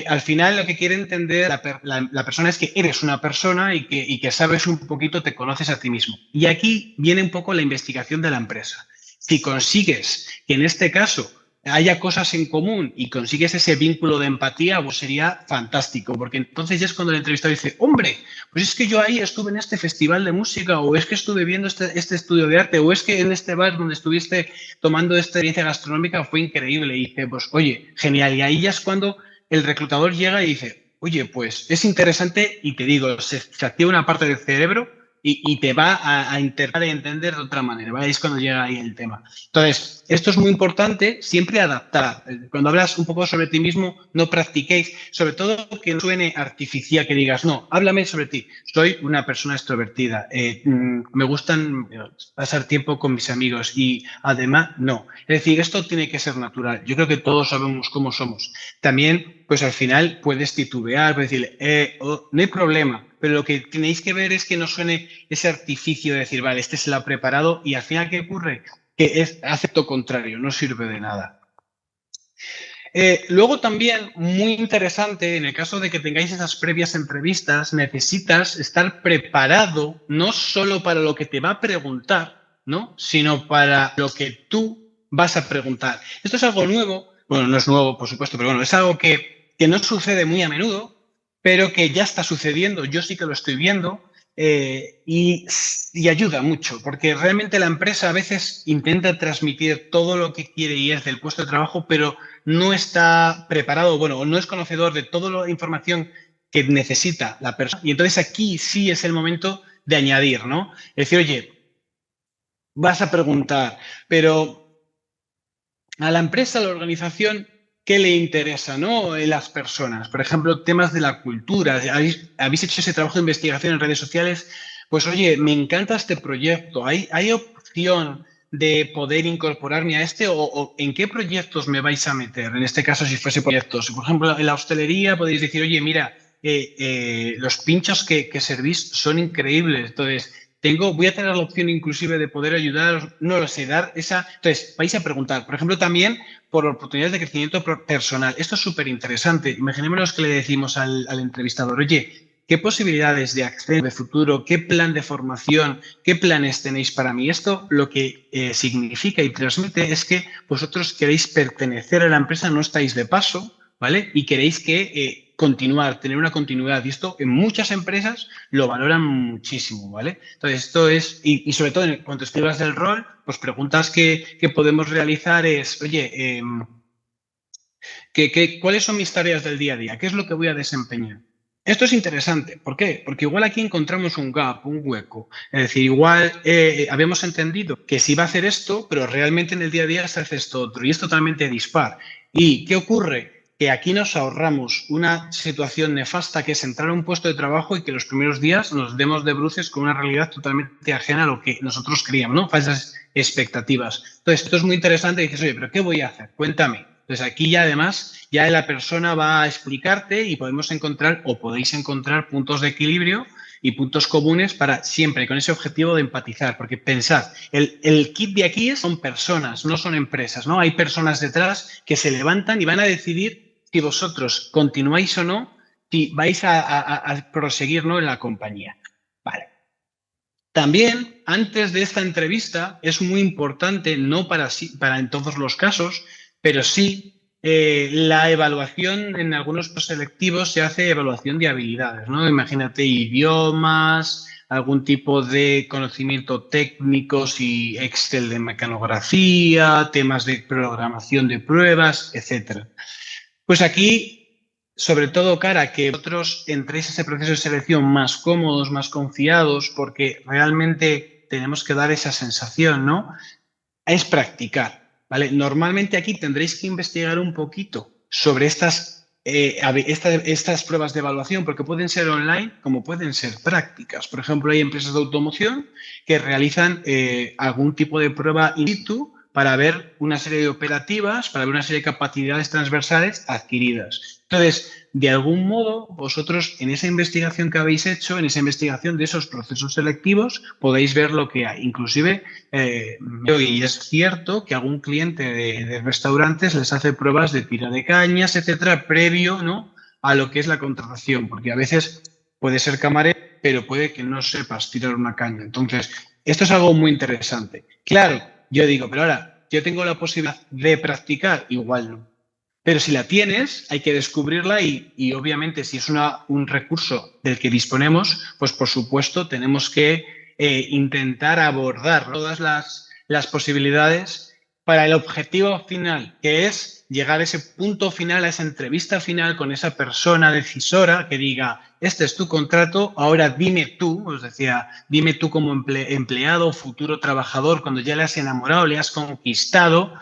al final lo que quiere entender la persona es que eres una persona y que sabes un poquito, te conoces a ti mismo. Y aquí viene un poco la investigación de la empresa. Si consigues que en este caso haya cosas en común y consigues ese vínculo de empatía, pues sería fantástico, porque entonces ya es cuando el entrevistador dice, hombre, pues es que yo ahí estuve en este festival de música, o es que estuve viendo este estudio de arte, o es que en este bar donde estuviste tomando esta experiencia gastronómica fue increíble. Y dice, pues oye, genial. Y ahí ya es cuando el reclutador llega y dice, oye, pues es interesante y te digo, se activa una parte del cerebro y te va a intentar entender de otra manera, ¿vale? Es cuando llega ahí el tema. Entonces, esto es muy importante, siempre adaptar. Cuando hablas un poco sobre ti mismo, no practiquéis, sobre todo que no suene artificial, que digas, no, háblame sobre ti. Soy una persona extrovertida, me gustan pasar tiempo con mis amigos y además, no. Es decir, esto tiene que ser natural. Yo creo que todos sabemos cómo somos. También, pues al final puedes titubear, puedes decirle, no hay problema, pero lo que tenéis que ver es que no suene ese artificio de decir, vale, este se lo ha preparado y al final, ¿qué ocurre? Que es acepto contrario, no sirve de nada. Luego también, muy interesante, en el caso de que tengáis esas previas entrevistas, necesitas estar preparado no solo para lo que te va a preguntar, ¿no? Sino para lo que tú vas a preguntar. Esto es algo nuevo, bueno, no es nuevo, por supuesto, pero bueno, es algo que no sucede muy a menudo, pero que ya está sucediendo, yo sí que lo estoy viendo. Y ayuda mucho, porque realmente la empresa a veces intenta transmitir todo lo que quiere y es del puesto de trabajo, pero no está preparado, bueno, no es conocedor de toda la información que necesita la persona. Y entonces aquí sí es el momento de añadir, ¿no? Es decir, oye, vas a preguntar, pero a la empresa, a la organización, ¿qué le interesa, no? Las personas. Por ejemplo, temas de la cultura. ¿Habéis hecho ese trabajo de investigación en redes sociales? Pues oye, me encanta este proyecto. ¿Hay opción de poder incorporarme a este o en qué proyectos me vais a meter? En este caso, si fuese proyectos. Por ejemplo, en la hostelería podéis decir, oye, mira, los pinchos que servís son increíbles. Entonces, voy a tener la opción inclusive de poder ayudar, no lo sé, dar esa... Entonces, vais a preguntar, por ejemplo, también por oportunidades de crecimiento personal. Esto es súper interesante. Imaginémonos que le decimos al entrevistador, oye, ¿qué posibilidades de acceso de futuro, qué plan de formación, qué planes tenéis para mí? Esto lo que significa y transmite es que vosotros queréis pertenecer a la empresa, no estáis de paso, ¿vale? Y queréis que continuar, tener una continuidad. Y esto en muchas empresas lo valoran muchísimo, ¿vale? Entonces, esto es, y sobre todo cuando escribas del rol, pues preguntas que podemos realizar es, oye, ¿cuáles son mis tareas del día a día? ¿Qué es lo que voy a desempeñar? Esto es interesante. ¿Por qué? Porque igual aquí encontramos un gap, un hueco. Es decir, igual habíamos entendido que se iba a hacer esto, pero realmente en el día a día se hace esto otro y es totalmente dispar. ¿Y qué ocurre? Que aquí nos ahorramos una situación nefasta que es entrar a un puesto de trabajo y que los primeros días nos demos de bruces con una realidad totalmente ajena a lo que nosotros creíamos, ¿no? Falsas expectativas. Entonces, esto es muy interesante y dices, oye, ¿pero qué voy a hacer? Cuéntame. Entonces aquí ya además ya la persona va a explicarte y podemos encontrar o podéis encontrar puntos de equilibrio y puntos comunes para siempre con ese objetivo de empatizar, porque pensad, el kit de aquí son personas, no son empresas, ¿no? Hay personas detrás que se levantan y van a decidir si vosotros continuáis o no, si vais a proseguir, ¿no?, en la compañía. Vale. También, antes de esta entrevista, es muy importante, no para en todos los casos, pero sí la evaluación en algunos selectivos se hace evaluación de habilidades, ¿no? Imagínate idiomas, algún tipo de conocimiento técnico, si Excel de mecanografía, temas de programación de pruebas, etcétera. Pues aquí, sobre todo cara a que vosotros entréis a ese proceso de selección más cómodos, más confiados, porque realmente tenemos que dar esa sensación, ¿no? Es practicar, ¿vale? Normalmente aquí tendréis que investigar un poquito sobre estas pruebas de evaluación, porque pueden ser online como pueden ser prácticas. Por ejemplo, hay empresas de automoción que realizan algún tipo de prueba in situ para ver una serie de operativas, para ver una serie de capacidades transversales adquiridas. Entonces, de algún modo, vosotros en esa investigación que habéis hecho, en esa investigación de esos procesos selectivos, podéis ver lo que hay. Inclusive, y es cierto que algún cliente de restaurantes les hace pruebas de tira de cañas, etcétera, previo, ¿no?, a lo que es la contratación, porque a veces puede ser camarero, pero puede que no sepas tirar una caña. Entonces, esto es algo muy interesante. Claro, yo digo, pero ahora, yo tengo la posibilidad de practicar, igual no. Pero si la tienes, hay que descubrirla y obviamente si es un recurso del que disponemos, pues por supuesto tenemos que intentar abordar todas las posibilidades para el objetivo final, que es llegar a ese punto final, a esa entrevista final con esa persona decisora que diga, este es tu contrato, ahora dime tú, os decía, dime tú como empleado, futuro trabajador, cuando ya le has enamorado, le has conquistado,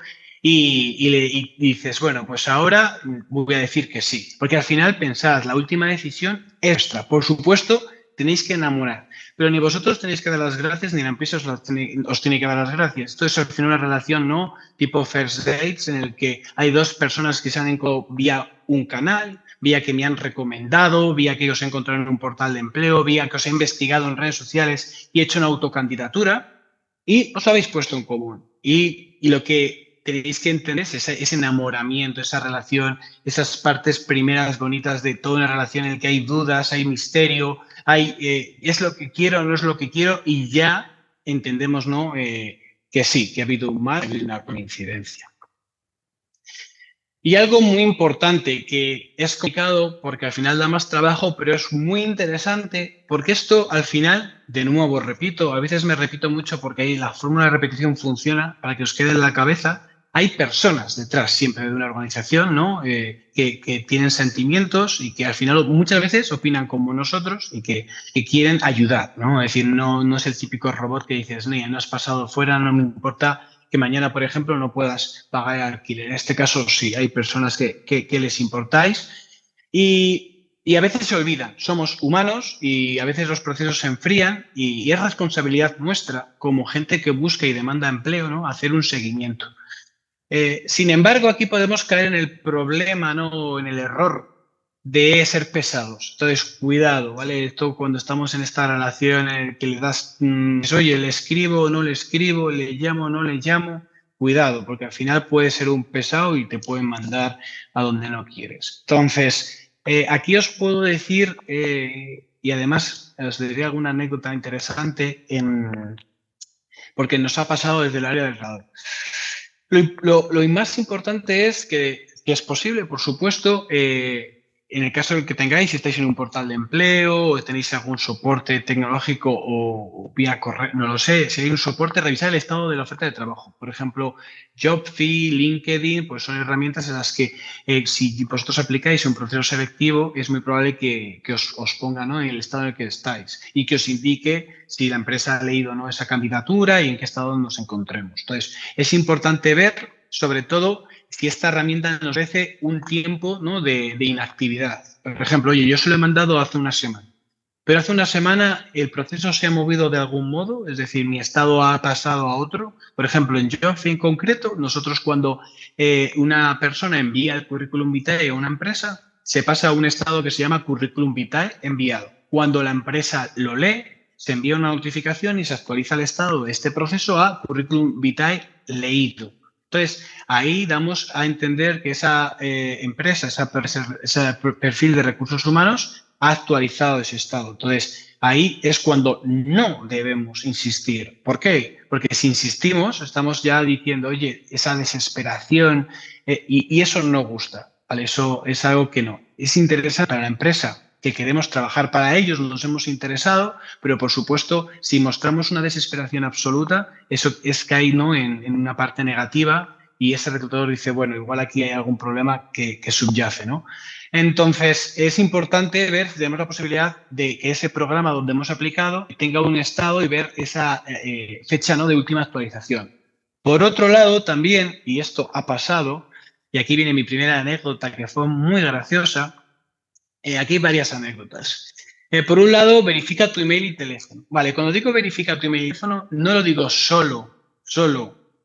y dices, bueno, pues ahora voy a decir que sí. Porque al final, pensad, la última decisión es vuestra. Por supuesto, tenéis que enamorar. Pero ni vosotros tenéis que dar las gracias, ni la empresa os tiene que dar las gracias. Esto es al final una relación, ¿no?, tipo first dates, en el que hay dos personas que se han encontrado vía un canal, vía que me han recomendado, vía que os he encontrado en un portal de empleo, vía que os he investigado en redes sociales y he hecho una autocandidatura y os habéis puesto en común. Y lo que tenéis que entender es ese enamoramiento, esa relación, esas partes primeras bonitas de toda una relación en la que hay dudas, hay misterio, es lo que quiero, no es lo que quiero, y ya entendemos, ¿no?, que sí, que ha habido un mal y una coincidencia. Y algo muy importante que es complicado porque al final da más trabajo, pero es muy interesante porque esto al final, de nuevo repito, a veces me repito mucho porque ahí la fórmula de repetición funciona para que os quede en la cabeza. Hay personas detrás siempre de una organización, ¿no?, que tienen sentimientos y que al final muchas veces opinan como nosotros y que quieren ayudar, ¿no? Es decir, no es el típico robot que dices, no has pasado fuera, no me importa que mañana, por ejemplo, no puedas pagar el alquiler. En este caso, sí, hay personas que les importáis y a veces se olvidan. Somos humanos y a veces los procesos se enfrían y es responsabilidad nuestra, como gente que busca y demanda empleo, ¿no?, hacer un seguimiento. Sin embargo, aquí podemos caer en el problema, ¿no?, en el error de ser pesados. Entonces, cuidado, ¿vale? Esto cuando estamos en esta relación en el que le das, oye, le escribo o no le escribo, le llamo o no le llamo, cuidado, porque al final puede ser un pesado y te pueden mandar a donde no quieres. Entonces, aquí os puedo decir, y además os diría alguna anécdota interesante, porque nos ha pasado desde el área del radar. Lo más importante es que es posible, por supuesto, en el caso de que tengáis, si estáis en un portal de empleo o tenéis algún soporte tecnológico o vía correo, no lo sé, si hay un soporte, revisar el estado de la oferta de trabajo. Por ejemplo, Jobfy, LinkedIn, pues son herramientas en las que si vosotros aplicáis un proceso selectivo, es muy probable que os ponga, ¿no?, en el estado en el que estáis y que os indique si la empresa ha leído o no esa candidatura y en qué estado nos encontremos. Entonces, es importante ver, sobre todo, si esta herramienta nos ofrece un tiempo, ¿no?, de inactividad. Por ejemplo, oye, yo se lo he mandado hace una semana, pero hace una semana el proceso se ha movido de algún modo, es decir, mi estado ha pasado a otro. Por ejemplo, en Jobfy en concreto, nosotros cuando una persona envía el currículum vitae a una empresa, se pasa a un estado que se llama currículum vitae enviado. Cuando la empresa lo lee, se envía una notificación y se actualiza el estado de este proceso a currículum vitae leído. Entonces, ahí damos a entender que esa empresa, ese perfil de recursos humanos, ha actualizado ese estado. Entonces, ahí es cuando no debemos insistir. ¿Por qué? Porque si insistimos, estamos ya diciendo, oye, esa desesperación, y eso no gusta, ¿vale? Eso es algo que no. Es interesante para la empresa que queremos trabajar para ellos, nos hemos interesado, pero por supuesto, si mostramos una desesperación absoluta, eso es que hay, ¿no?, en una parte negativa y ese reclutador dice, bueno, igual aquí hay algún problema que subyace, ¿no? Entonces, es importante ver si tenemos la posibilidad de que ese programa donde hemos aplicado tenga un estado y ver esa fecha, ¿no?, de última actualización. Por otro lado, también, y esto ha pasado, y aquí viene mi primera anécdota que fue muy graciosa. Aquí hay varias anécdotas. Por un lado, verifica tu email y teléfono. Vale, cuando digo verifica tu email y teléfono, no lo digo solo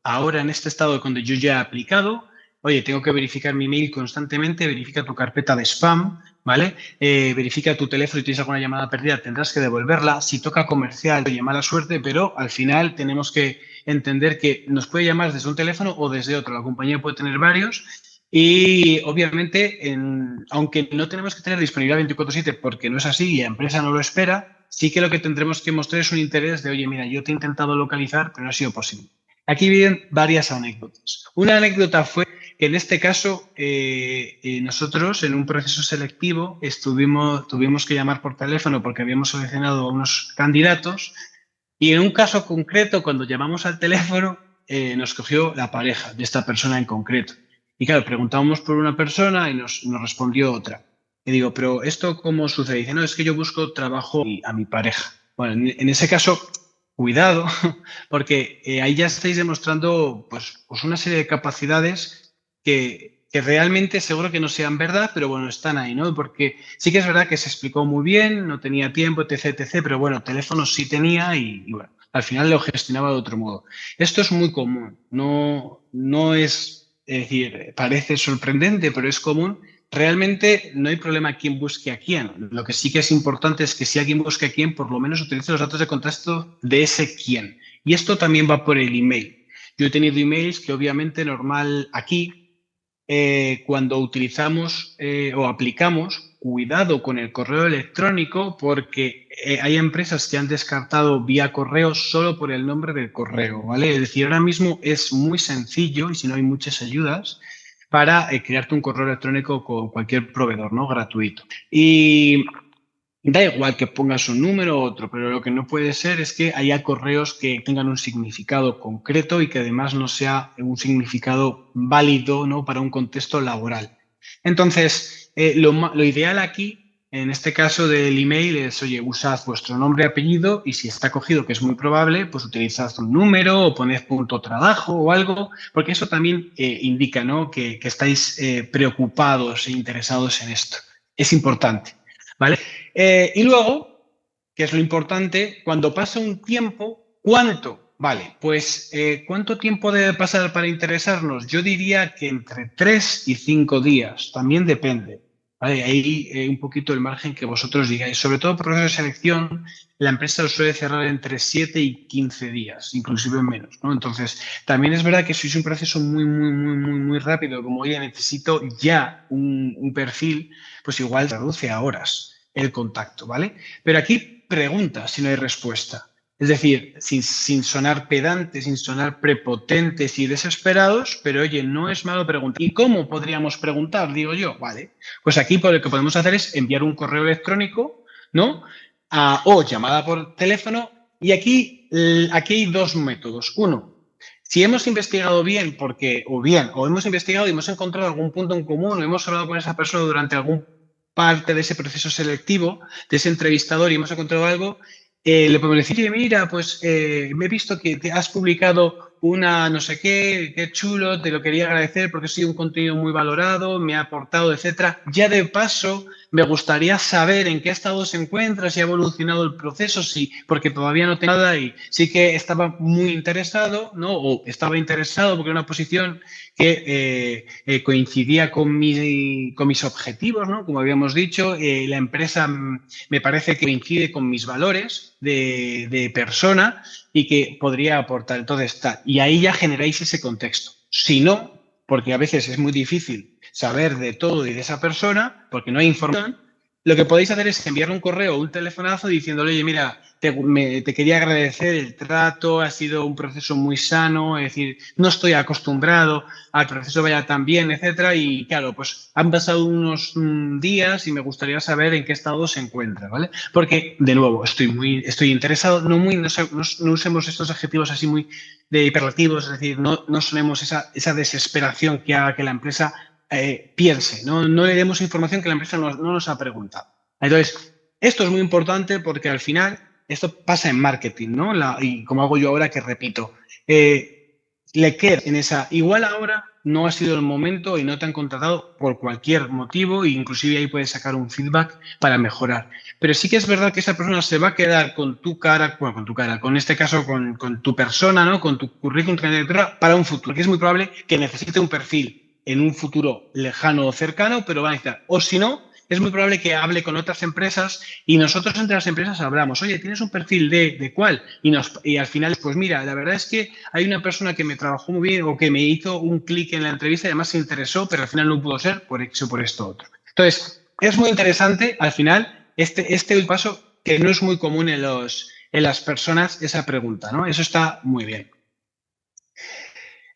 ahora en este estado cuando yo ya he aplicado. Oye, tengo que verificar mi email constantemente, verifica tu carpeta de spam, ¿vale? Verifica tu teléfono y tienes alguna llamada perdida, tendrás que devolverla. Si toca comercial, oye, mala suerte, pero al final tenemos que entender que nos puede llamar desde un teléfono o desde otro. La compañía puede tener varios. Y obviamente, aunque no tenemos que tener disponibilidad 24/7 porque no es así y la empresa no lo espera, sí que lo que tendremos que mostrar es un interés de, oye, mira, yo te he intentado localizar, pero no ha sido posible. Aquí vienen varias anécdotas. Una anécdota fue que en este caso nosotros en un proceso selectivo tuvimos que llamar por teléfono porque habíamos seleccionado a unos candidatos y en un caso concreto, cuando llamamos al teléfono, nos cogió la pareja de esta persona en concreto. Y claro, preguntábamos por una persona y nos respondió otra. Y digo, ¿pero esto cómo sucede? Dice, no, es que yo busco trabajo a mi pareja. Bueno, en ese caso, cuidado, porque ahí ya estáis demostrando pues una serie de capacidades que realmente seguro que no sean verdad, pero bueno, están ahí, ¿no? Porque sí que es verdad que se explicó muy bien, no tenía tiempo, etc., pero bueno, teléfonos sí tenía y bueno, al final lo gestionaba de otro modo. Esto es muy común, no es... Es decir, parece sorprendente, pero es común. Realmente no hay problema a quién busque a quién. Lo que sí que es importante es que si alguien busca a quién, por lo menos utilice los datos de contacto de ese quién. Y esto también va por el email. Yo he tenido emails que obviamente normal aquí, cuando utilizamos o aplicamos, cuidado con el correo electrónico porque hay empresas que han descartado vía correo solo por el nombre del correo, ¿vale? Es decir, ahora mismo es muy sencillo y si no hay muchas ayudas para crearte un correo electrónico con cualquier proveedor, ¿no?, gratuito. Y da igual que pongas un número u otro, pero lo que no puede ser es que haya correos que tengan un significado concreto y que además no sea un significado válido, ¿no?, para un contexto laboral. Entonces, lo ideal aquí, en este caso del email, es, oye, usad vuestro nombre y apellido y si está cogido, que es muy probable, pues utilizad un número o poned .trabajo o algo, porque eso también indica, ¿no?, que estáis preocupados e interesados en esto. Es importante, ¿vale? Y luego, que es lo importante, cuando pasa un tiempo, ¿cuánto? Vale, pues ¿cuánto tiempo debe pasar para interesarnos? Yo diría que entre 3 y 5 días, también depende. ¿Vale? Ahí un poquito el margen que vosotros digáis. Sobre todo por proceso de selección, la empresa lo suele cerrar entre 7 y 15 días, inclusive menos, ¿no? Entonces, también es verdad que si es un proceso muy rápido, como oye, necesito ya un perfil, pues igual reduce a horas el contacto, ¿vale? Pero aquí pregunta si no hay respuesta. Es decir, sin sonar pedantes, sin sonar prepotentes y desesperados, pero oye, no es malo preguntar. ¿Y cómo podríamos preguntar? Digo yo, vale. Pues aquí lo que podemos hacer es enviar un correo electrónico, ¿no? O llamada por teléfono. Y aquí hay dos métodos. Uno, si hemos investigado bien, o hemos investigado y hemos encontrado algún punto en común, o hemos hablado con esa persona durante algún parte de ese proceso selectivo, de ese entrevistador y hemos encontrado algo, le podemos decir, oye, mira, pues me he visto que te has publicado una no sé qué chulo, te lo quería agradecer porque ha sido un contenido muy valorado, me ha aportado, etcétera. Ya de paso, me gustaría saber en qué estado se encuentra, si ha evolucionado el proceso, sí, porque todavía no tengo nada y sí que estaba muy interesado, ¿no? O estaba interesado porque era una posición que coincidía con mis objetivos, ¿no? Como habíamos dicho, la empresa me parece que coincide con mis valores de persona y que podría aportar. Entonces, y ahí ya generáis ese contexto. Si no, porque a veces es muy difícil saber de todo y de esa persona, porque no hay información, lo que podéis hacer es enviarle un correo o un telefonazo diciéndole, oye, mira, te quería agradecer el trato, ha sido un proceso muy sano, es decir, no estoy acostumbrado al proceso vaya tan bien, etcétera, y claro, pues han pasado unos días y me gustaría saber en qué estado se encuentra, ¿vale? Porque, de nuevo, estoy interesado, no usemos estos adjetivos así muy de hiperlativos, es decir, no sonemos esa desesperación que haga que la empresa piense, no le demos información que la empresa no nos ha preguntado. Entonces, esto es muy importante porque al final esto pasa en marketing, ¿no? Y como hago yo ahora que repito, le queda en esa, igual ahora no ha sido el momento y no te han contratado por cualquier motivo e inclusive ahí puedes sacar un feedback para mejorar. Pero sí que es verdad que esa persona se va a quedar con tu cara, bueno, con tu cara, con este caso con tu persona, ¿no? Con tu currículum para un futuro, que es muy probable que necesite un perfil en un futuro lejano o cercano, pero van a necesitar. O si no, es muy probable que hable con otras empresas y nosotros entre las empresas hablamos, oye, ¿tienes un perfil de cuál? Y al final, pues mira, la verdad es que hay una persona que me trabajó muy bien o que me hizo un clic en la entrevista y además se interesó, pero al final no pudo ser por eso, por esto otro. Entonces, es muy interesante al final este paso que no es muy común en las personas esa pregunta, ¿no? Eso está muy bien.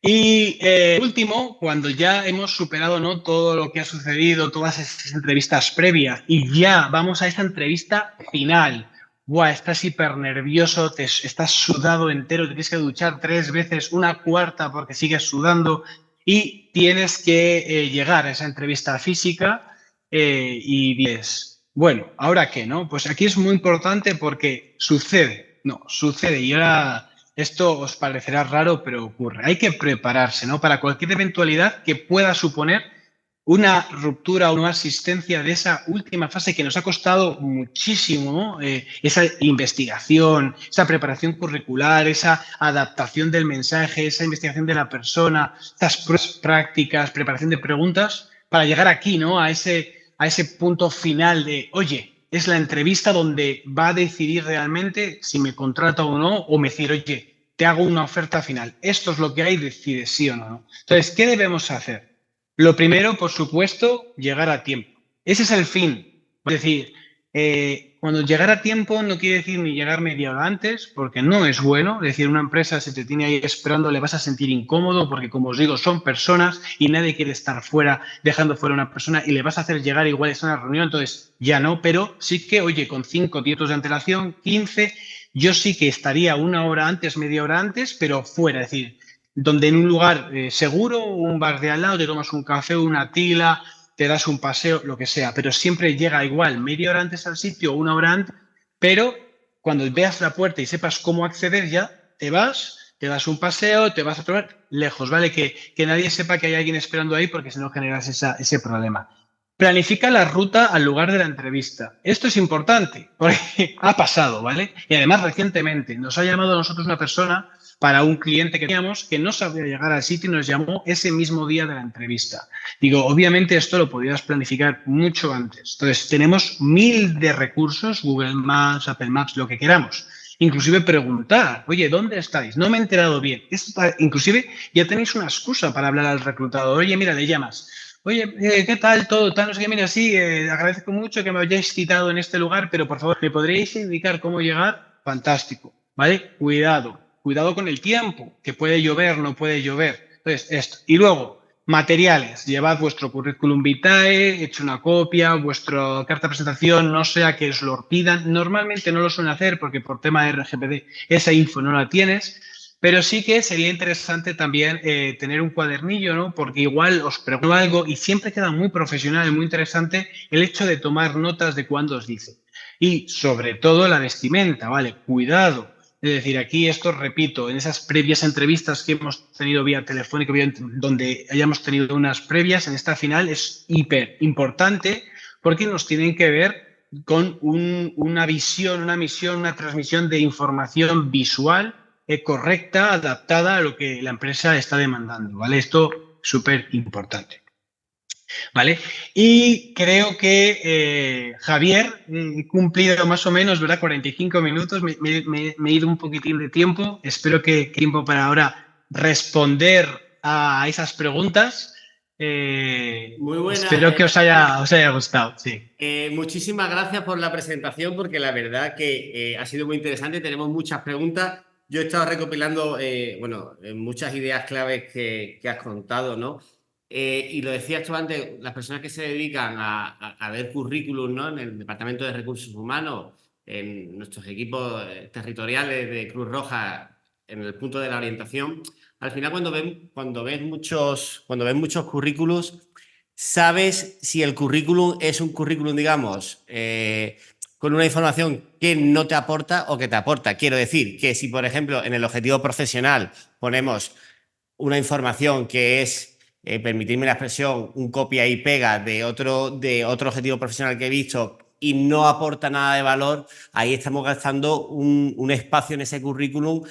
Y último, cuando ya hemos superado, ¿no?, todo lo que ha sucedido, todas esas entrevistas previas y ya vamos a esa entrevista final. Buah, estás hiper nervioso, estás sudado entero, te tienes que duchar 3 veces, una cuarta porque sigues sudando y tienes que llegar a esa entrevista física y dices, bueno, ¿ahora qué, no? Pues aquí es muy importante porque sucede y ahora... Esto os parecerá raro, pero ocurre. Hay que prepararse, ¿no? Para cualquier eventualidad que pueda suponer una ruptura o una asistencia de esa última fase que nos ha costado muchísimo, ¿no? Esa investigación, esa preparación curricular, esa adaptación del mensaje, esa investigación de la persona, estas pruebas prácticas, preparación de preguntas, para llegar aquí, ¿no? A ese punto final de, oye, es la entrevista donde va a decidir realmente si me contrata o no, o me decir, oye, te hago una oferta final. Esto es lo que hay, decide sí o no. Entonces, ¿qué debemos hacer? Lo primero, por supuesto, llegar a tiempo. Ese es el fin. Es decir, cuando llegar a tiempo no quiere decir ni llegar media hora antes, porque no es bueno. Es decir, una empresa se te tiene ahí esperando, le vas a sentir incómodo, porque como os digo, son personas y nadie quiere estar fuera, dejando fuera a una persona y le vas a hacer llegar igual a una reunión, entonces ya no, pero sí que, oye, con 5 minutos de antelación, 15, yo sí que estaría una hora antes, media hora antes, pero fuera, es decir, donde en un lugar seguro, un bar de al lado, te tomas un café, una tila, te das un paseo, lo que sea, pero siempre llega igual, media hora antes al sitio o una hora antes, pero cuando veas la puerta y sepas cómo acceder ya, te vas, te das un paseo, te vas a tomar lejos, ¿vale? Que nadie sepa que hay alguien esperando ahí porque si no generas ese problema. Planifica la ruta al lugar de la entrevista. Esto es importante porque ha pasado, ¿vale? Y además recientemente nos ha llamado a nosotros una persona para un cliente que teníamos que no sabía llegar al sitio y nos llamó ese mismo día de la entrevista. Digo, obviamente esto lo podrías planificar mucho antes. Entonces, tenemos 1000 de recursos, Google Maps, Apple Maps, lo que queramos. Inclusive preguntar, oye, ¿dónde estáis? No me he enterado bien. Inclusive ya tenéis una excusa para hablar al reclutador. Oye, mira, le llamas. Oye, ¿qué tal todo? Tal, no sé qué, mira, sí, agradezco mucho que me hayáis citado en este lugar, pero por favor, ¿me podríais indicar cómo llegar? Fantástico. ¿vale? Cuidado con el tiempo, que puede llover, no puede llover. Entonces, esto. Y luego, materiales. Llevad vuestro currículum vitae, hecho una copia, vuestra carta de presentación, no sea que os lo pidan. Normalmente no lo suelen hacer porque por tema de RGPD esa info no la tienes. Pero sí que sería interesante también tener un cuadernillo, ¿no? Porque igual os pregunto algo y siempre queda muy profesional y muy interesante el hecho de tomar notas de cuándo os dice. Y sobre todo la vestimenta, ¿vale? Cuidado. Es decir, aquí esto, repito, en esas previas entrevistas que hemos tenido vía telefónica, donde hayamos tenido unas previas, en esta final es hiper importante porque nos tienen que ver con una visión, una misión, una transmisión de información visual correcta, adaptada a lo que la empresa está demandando, ¿vale? Esto súper importante, ¿vale? Y creo que Javier, he cumplido más o menos, ¿verdad? 45 minutos, me he ido un poquitín de tiempo, espero que tiempo para ahora responder a esas preguntas. Muy buena. Espero que os haya gustado, sí. Muchísimas gracias por la presentación, porque la verdad que ha sido muy interesante. Tenemos muchas preguntas. Yo he estado recopilando, muchas ideas claves que has contado, ¿no? Y lo decías tú antes, las personas que se dedican a ver currículum, ¿no? En el Departamento de Recursos Humanos, en nuestros equipos territoriales de Cruz Roja, en el punto de la orientación, al final cuando ves muchos currículos, sabes si el currículum es un currículum, digamos, con una información que no te aporta o que te aporta. Quiero decir que si, por ejemplo, en el objetivo profesional ponemos una información que es, permitirme la expresión, un copia y pega de otro objetivo profesional que he visto y no aporta nada de valor, ahí estamos gastando un espacio en ese currículum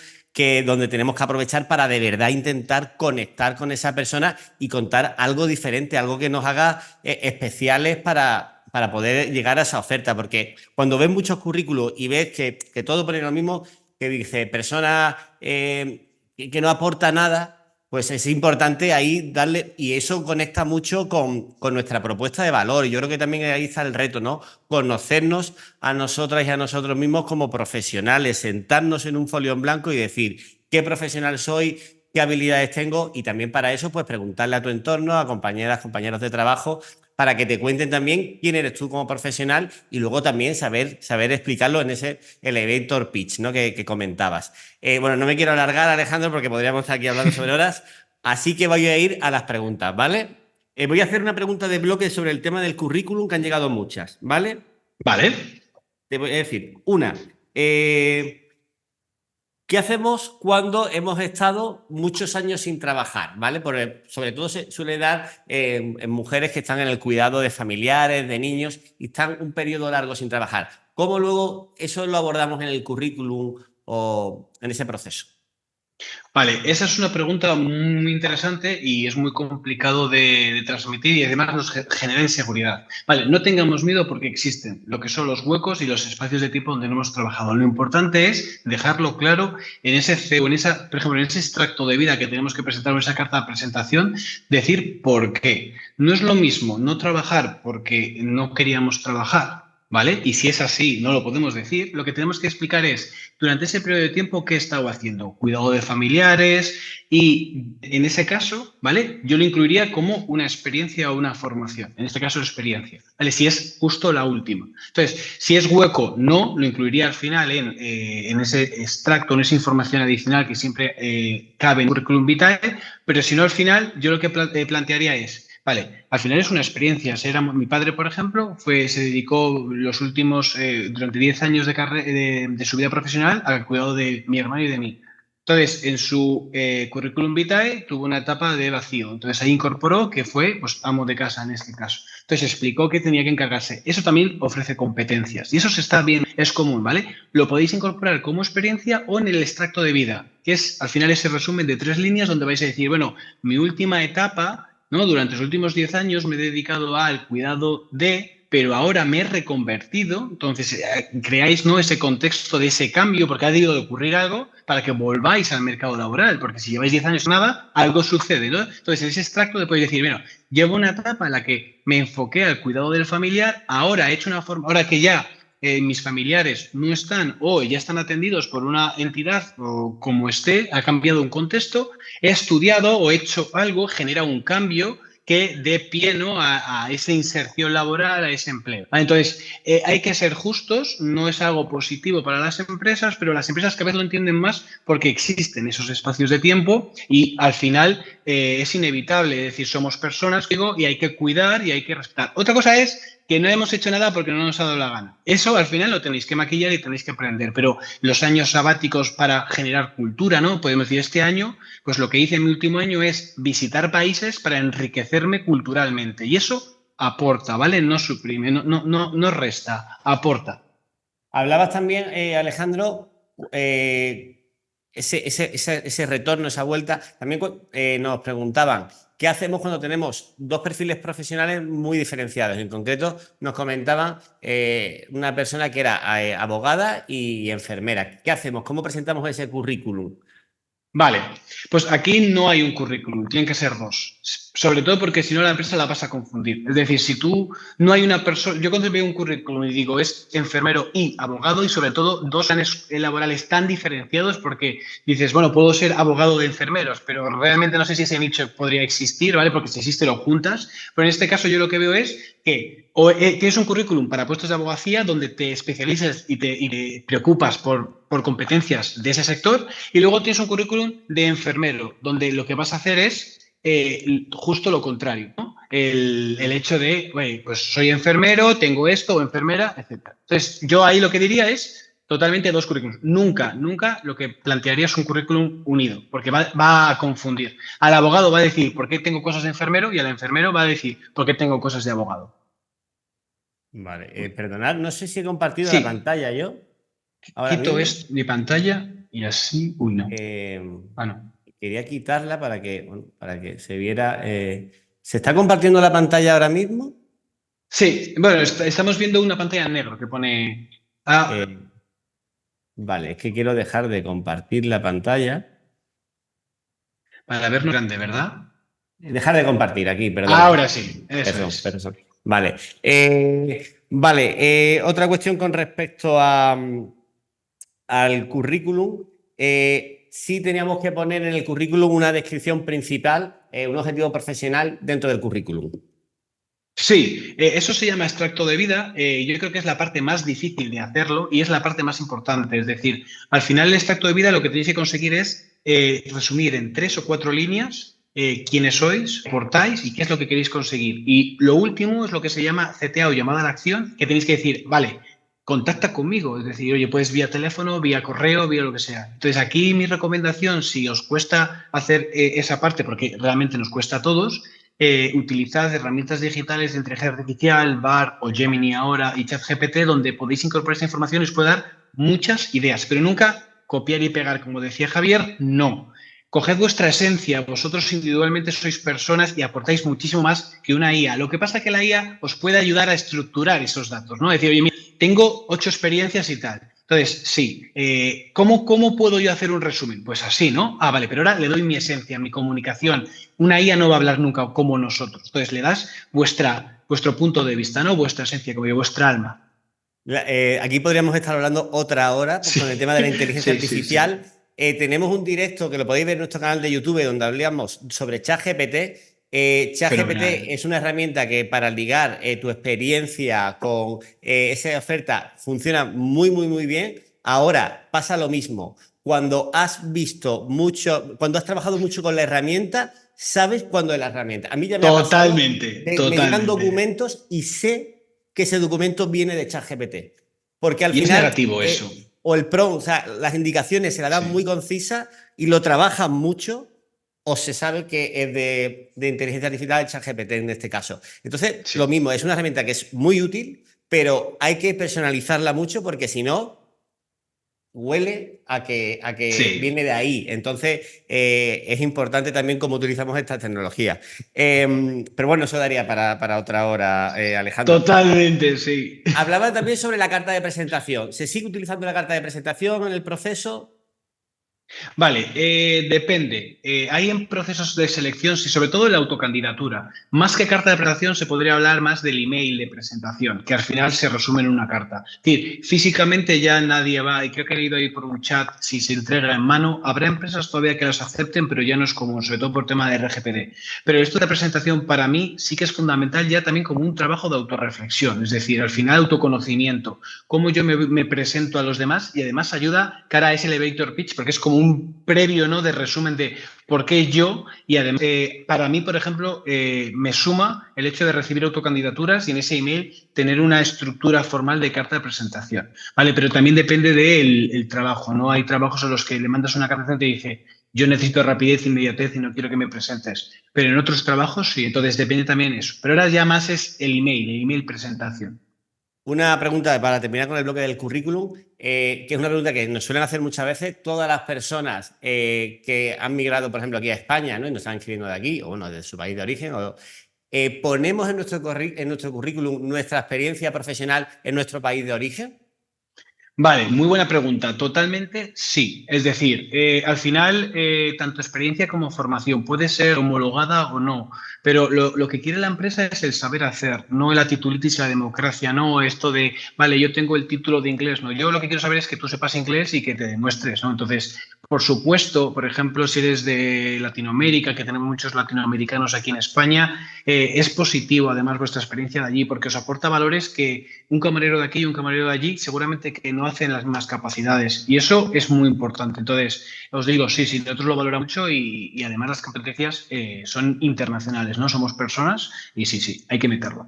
donde tenemos que aprovechar para de verdad intentar conectar con esa persona y contar algo diferente, algo que nos haga especiales para poder llegar a esa oferta. Porque cuando ves muchos currículos y ves que todo pone lo mismo, que dice persona que no aporta nada, pues es importante ahí darle, y eso conecta mucho con nuestra propuesta de valor. Y yo creo que también ahí está el reto, ¿no? Conocernos a nosotras y a nosotros mismos como profesionales, sentarnos en un folio en blanco y decir qué profesional soy, qué habilidades tengo, y también para eso, pues preguntarle a tu entorno, a compañeras, compañeros de trabajo, para que te cuenten también quién eres tú como profesional y luego también saber explicarlo en ese elevator pitch, ¿no? que comentabas. Bueno, no me quiero alargar, Alejandro, porque podríamos estar aquí hablando sobre horas, así que voy a ir a las preguntas, ¿vale? Voy a hacer una pregunta de bloque sobre el tema del currículum, que han llegado muchas, ¿vale? Vale. Te voy a decir, una, ¿qué hacemos cuando hemos estado muchos años sin trabajar? ¿Vale? Sobre todo se suele dar en mujeres que están en el cuidado de familiares, de niños, y están un periodo largo sin trabajar. ¿Cómo luego eso lo abordamos en el currículum o en ese proceso? Vale, esa es una pregunta muy interesante y es muy complicado de transmitir y además nos genera inseguridad. Vale, no tengamos miedo porque existen lo que son los huecos y los espacios de tiempo donde no hemos trabajado. Lo importante es dejarlo claro en ese CEO, por ejemplo, en ese extracto de vida que tenemos que presentar en esa carta de presentación, decir por qué. No es lo mismo no trabajar porque no queríamos trabajar, ¿vale? Y si es así, no lo podemos decir. Lo que tenemos que explicar es, durante ese periodo de tiempo, ¿qué he estado haciendo? Cuidado de familiares y, en ese caso, ¿vale? Yo lo incluiría como una experiencia o una formación. En este caso, experiencia, ¿vale? Si es justo la última. Entonces, si es hueco, no, lo incluiría al final en ese extracto, en esa información adicional que siempre cabe en el currículum vitae, pero si no, al final, yo lo que plantearía es, vale, al final es una experiencia. Mi padre, por ejemplo, se dedicó los últimos, durante 10 años de su vida profesional al cuidado de mi hermano y de mí. Entonces, en su currículum vitae tuvo una etapa de vacío. Entonces, ahí incorporó que fue pues, amo de casa en este caso. Entonces, explicó que tenía que encargarse. Eso también ofrece competencias. Y eso se está bien, es común, ¿vale? Lo podéis incorporar como experiencia o en el extracto de vida, que es al final ese resumen de 3 líneas donde vais a decir, bueno, mi última etapa, ¿no? Durante los últimos 10 años me he dedicado al cuidado pero ahora me he reconvertido. Entonces, creáis, ¿no?, ese contexto de ese cambio, porque ha debido de ocurrir algo para que volváis al mercado laboral, porque si lleváis 10 años nada, algo sucede, ¿no? Entonces, en ese extracto podéis decir, bueno, llevo una etapa en la que me enfoqué al cuidado del familiar, ahora he hecho ahora que ya mis familiares no están o ya están atendidos por una entidad o como esté, ha cambiado un contexto, he estudiado o he hecho algo, genera un cambio que dé pie, ¿no?, a esa inserción laboral, a ese empleo. Entonces, hay que ser justos, no es algo positivo para las empresas, pero las empresas cada vez lo entienden más porque existen esos espacios de tiempo y al final es inevitable, es decir, somos personas, digo, y hay que cuidar y hay que respetar. Otra cosa es que no hemos hecho nada porque no nos ha dado la gana. Eso al final lo tenéis que maquillar y tenéis que aprender, pero los años sabáticos para generar cultura, ¿no? Podemos decir, este año, pues lo que hice en mi último año es visitar países para enriquecerme culturalmente y eso aporta, ¿vale? No suprime, no resta, aporta. Hablabas también, Alejandro, ese retorno, esa vuelta. También nos preguntaban, ¿qué hacemos cuando tenemos dos perfiles profesionales muy diferenciados? En concreto, nos comentaban una persona que era abogada y enfermera. ¿Qué hacemos? ¿Cómo presentamos ese currículum? Vale, pues aquí no hay un currículum, tienen que ser dos. Sobre todo porque si no la empresa la vas a confundir. Es decir, si tú no hay una persona, yo cuando veo un currículum y digo es enfermero y abogado y sobre todo dos planes laborales tan diferenciados porque dices, bueno, puedo ser abogado de enfermeros, pero realmente no sé si ese nicho podría existir, ¿vale? Porque si existe lo juntas. Pero en este caso yo lo que veo es que tienes un currículum para puestos de abogacía donde te especializas y te preocupas por competencias de ese sector y luego tienes un currículum de enfermero donde lo que vas a hacer es justo lo contrario, ¿no? El hecho de, pues soy enfermero, tengo esto o enfermera, etc. Entonces, yo ahí lo que diría es totalmente dos currículums. Nunca lo que plantearía es un currículum unido, porque va a confundir. Al abogado va a decir por qué tengo cosas de enfermero y al enfermero va a decir por qué tengo cosas de abogado. Vale, perdonad, no sé si he compartido la Sí. pantalla yo. Quito mi pantalla y así... Uy, no. No. Quería quitarla para que se viera. ¿Se está compartiendo la pantalla ahora mismo? Sí, bueno, estamos viendo una pantalla en negro que pone... Vale, es que quiero dejar de compartir la pantalla. Para vernos grande, ¿verdad? Dejar de compartir aquí, perdón. Ahora sí, perdón. Vale. Otra cuestión con respecto al currículum. Sí teníamos que poner en el currículum una descripción principal, un objetivo profesional dentro del currículum. Sí, eso se llama extracto de vida. Yo creo que es la parte más difícil de hacerlo y es la parte más importante. Es decir, al final el extracto de vida lo que tenéis que conseguir es resumir en 3 o 4 líneas quiénes sois, portáis y qué es lo que queréis conseguir. Y lo último es lo que se llama CTA o llamada a la acción, que tenéis que decir, vale, contacta conmigo. Es decir, oye, pues vía teléfono, vía correo, vía lo que sea. Entonces, aquí mi recomendación, si os cuesta hacer esa parte, porque realmente nos cuesta a todos, utilizad herramientas digitales de inteligencia artificial, BAR o Gemini ahora y ChatGPT, donde podéis incorporar esa información y os puede dar muchas ideas, pero nunca copiar y pegar, como decía Javier, no. Coged vuestra esencia, vosotros individualmente sois personas y aportáis muchísimo más que una IA. Lo que pasa es que la IA os puede ayudar a estructurar esos datos, ¿no? Decir, oye, mira, tengo 8 experiencias y tal. Entonces, sí, ¿cómo puedo yo hacer un resumen? Pues así, ¿no? Vale, pero ahora le doy mi esencia, mi comunicación. Una IA no va a hablar nunca como nosotros. Entonces, le das vuestro punto de vista, ¿no? Vuestra esencia, como vuestra alma. Aquí podríamos estar hablando otra hora pues, con el tema de la inteligencia artificial. Sí. Tenemos un directo que lo podéis ver en nuestro canal de YouTube donde hablamos sobre ChatGPT. ChatGPT es una herramienta que para ligar tu experiencia con esa oferta funciona muy, muy, muy bien. Ahora pasa lo mismo. Cuando has trabajado mucho con la herramienta, sabes cuándo es la herramienta. A mí ya me ha pasado. Me llegan documentos y sé que ese documento viene de ChatGPT. Porque al final. Es negativo eso. O el prompt, o sea, las indicaciones se las dan muy concisas y lo trabajan mucho. O se sabe que es de inteligencia artificial, ChatGPT en este caso. Entonces, lo mismo, es una herramienta que es muy útil, pero hay que personalizarla mucho porque si no, huele a que viene de ahí. Entonces, es importante también cómo utilizamos esta tecnología. Pero bueno, eso daría para otra hora, Alejandro. Totalmente, sí. Hablaba también sobre la carta de presentación. ¿Se sigue utilizando la carta de presentación en el proceso? Vale, depende. Hay en procesos de selección, sí, sobre todo en la autocandidatura. Más que carta de presentación, se podría hablar más del email de presentación, que al final se resume en una carta. Es decir, físicamente ya nadie va, y creo que he leído ahí por un chat, si se entrega en mano, habrá empresas todavía que las acepten, pero ya no es común, sobre todo por tema de RGPD. Pero esto de presentación para mí sí que es fundamental ya también como un trabajo de autorreflexión, es decir, al final autoconocimiento, cómo yo me presento a los demás y además ayuda cara a ese elevator pitch, porque es como un previo, ¿no?, de resumen de por qué yo, y además para mí, por ejemplo, me suma el hecho de recibir autocandidaturas y en ese email tener una estructura formal de carta de presentación, ¿vale? Pero también depende del trabajo, ¿no? Hay trabajos en los que le mandas una carta y te dice yo necesito rapidez, inmediatez y no quiero que me presentes, pero en otros trabajos sí, entonces depende también eso. Pero ahora ya más es el email presentación. Una pregunta para terminar con el bloque del currículum, que es una pregunta que nos suelen hacer muchas veces todas las personas que han migrado, por ejemplo, aquí a España, ¿no?, y nos están inscribiendo de aquí, o bueno, de su país de origen, ¿ponemos en nuestro currículum nuestra experiencia profesional en nuestro país de origen? Vale, muy buena pregunta. Totalmente sí. Es decir, al final, tanto experiencia como formación puede ser homologada o no, pero lo que quiere la empresa es el saber hacer, no la titulitis y la democracia, no esto de, vale, yo tengo el título de inglés, no. Yo lo que quiero saber es que tú sepas inglés y que te demuestres, ¿no? Entonces, por supuesto, por ejemplo, si eres de Latinoamérica, que tenemos muchos latinoamericanos aquí en España, es positivo además vuestra experiencia de allí porque os aporta valores que un camarero de aquí y un camarero de allí seguramente que no hacen las mismas capacidades y eso es muy importante. Entonces, os digo, sí, sí, nosotros lo valoramos mucho y además las competencias son internacionales, ¿no? Somos personas y sí, sí, hay que meterlo.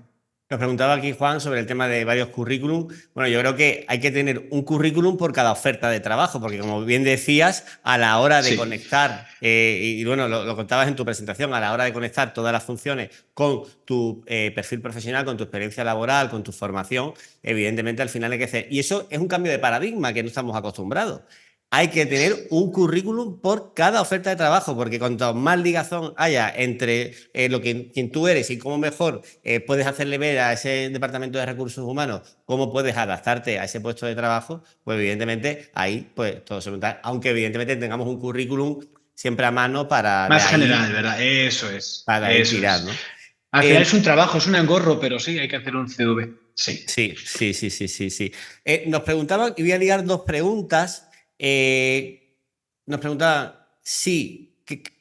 Nos preguntaba aquí Juan sobre el tema de varios currículum. Bueno, yo creo que hay que tener un currículum por cada oferta de trabajo, porque como bien decías, a la hora de Sí. conectar, y bueno, lo contabas en tu presentación, a la hora de conectar todas las funciones con tu perfil profesional, con tu experiencia laboral, con tu formación, evidentemente al final hay que hacer. Y eso es un cambio de paradigma que no estamos acostumbrados. Hay que tener un currículum por cada oferta de trabajo, porque cuanto más ligazón haya entre quien tú eres y cómo mejor puedes hacerle ver a ese departamento de recursos humanos cómo puedes adaptarte a ese puesto de trabajo, pues evidentemente ahí pues todo se monta. Aunque evidentemente tengamos un currículum siempre a mano para de Más ahí, general, ¿verdad? Eso es, para de ahí eso tirar, es. ¿no? Al final es un trabajo, es un engorro, pero sí, hay que hacer un CV. Sí. Sí, sí, sí, sí, sí, sí. Nos preguntaban, y voy a ligar dos preguntas. Nos preguntaban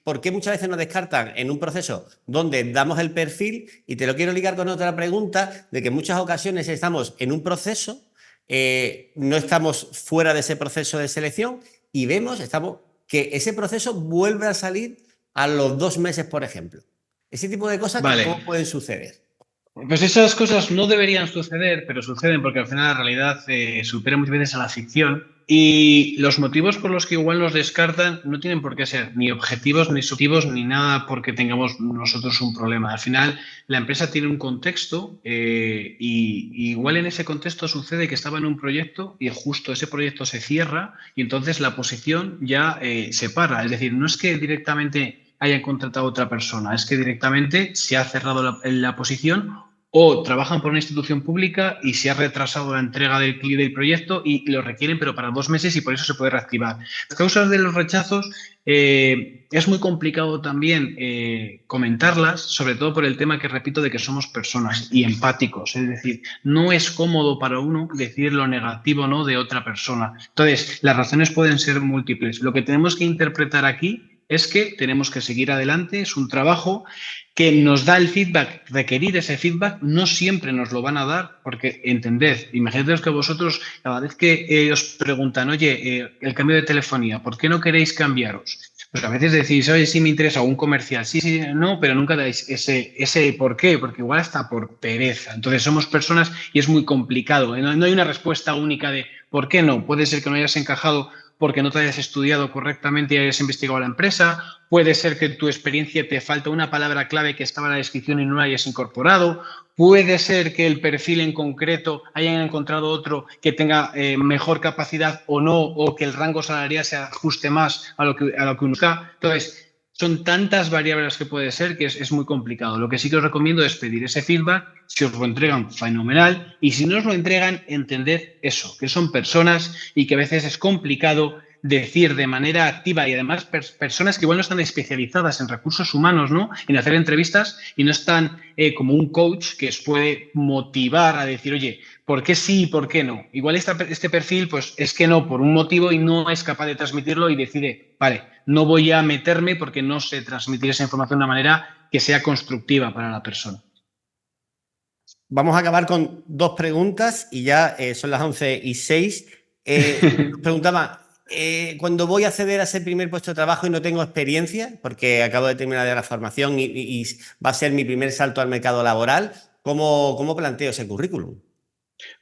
por qué muchas veces nos descartan en un proceso donde damos el perfil, y te lo quiero ligar con otra pregunta, de que en muchas ocasiones estamos en un proceso, no estamos fuera de ese proceso de selección y estamos que ese proceso vuelve a salir a los 2 meses, por ejemplo. Ese tipo de cosas, Vale. ¿cómo pueden suceder? Pues esas cosas no deberían suceder, pero suceden porque al final la realidad supera muchas veces a la ficción y los motivos por los que igual nos descartan no tienen por qué ser ni objetivos ni subjetivos ni nada porque tengamos nosotros un problema. Al final la empresa tiene un contexto y igual en ese contexto sucede que estaba en un proyecto y justo ese proyecto se cierra y entonces la posición ya se para. Es decir, no es que directamente hayan contratado a otra persona, es que directamente se ha cerrado la posición o trabajan por una institución pública y se ha retrasado la entrega del proyecto y lo requieren, pero para 2 meses y por eso se puede reactivar. Las causas de los rechazos es muy complicado también comentarlas, sobre todo por el tema que repito de que somos personas y empáticos. Es decir, no es cómodo para uno decir lo negativo, ¿no?, de otra persona. Entonces, las razones pueden ser múltiples. Lo que tenemos que interpretar aquí es que tenemos que seguir adelante, es un trabajo que nos da el feedback, requerir ese feedback, no siempre nos lo van a dar, porque entended, imaginaos que vosotros, cada vez que os preguntan, oye, el cambio de telefonía, ¿por qué no queréis cambiaros? Pues a veces decís, oye, sí me interesa un comercial, sí, sí, no, pero nunca dais ese por qué, porque igual está por pereza. Entonces somos personas y es muy complicado, ¿eh? No hay una respuesta única de por qué no. Puede ser que no hayas encajado porque no te hayas estudiado correctamente y hayas investigado la empresa, puede ser que en tu experiencia te falta una palabra clave que estaba en la descripción y no la hayas incorporado, puede ser que el perfil en concreto hayan encontrado otro que tenga mejor capacidad o no, o que el rango salarial se ajuste más a lo que uno está. Entonces, son tantas variables que puede ser que es muy complicado. Lo que sí que os recomiendo es pedir ese feedback. Si os lo entregan, fenomenal. Y si no os lo entregan, entended eso, que son personas y que a veces es complicado decir de manera activa y además personas que igual no están especializadas en recursos humanos, ¿no? En hacer entrevistas y no están como un coach que os puede motivar a decir, oye, ¿por qué sí y por qué no? Igual este perfil pues es que no por un motivo y no es capaz de transmitirlo y decide, vale, no voy a meterme porque no sé transmitir esa información de una manera que sea constructiva para la persona. Vamos a acabar con 2 preguntas y ya son las 11:06. Preguntaba, cuando voy a acceder a ese primer puesto de trabajo y no tengo experiencia, porque acabo de terminar de la formación y va a ser mi primer salto al mercado laboral, ¿cómo planteo ese currículum?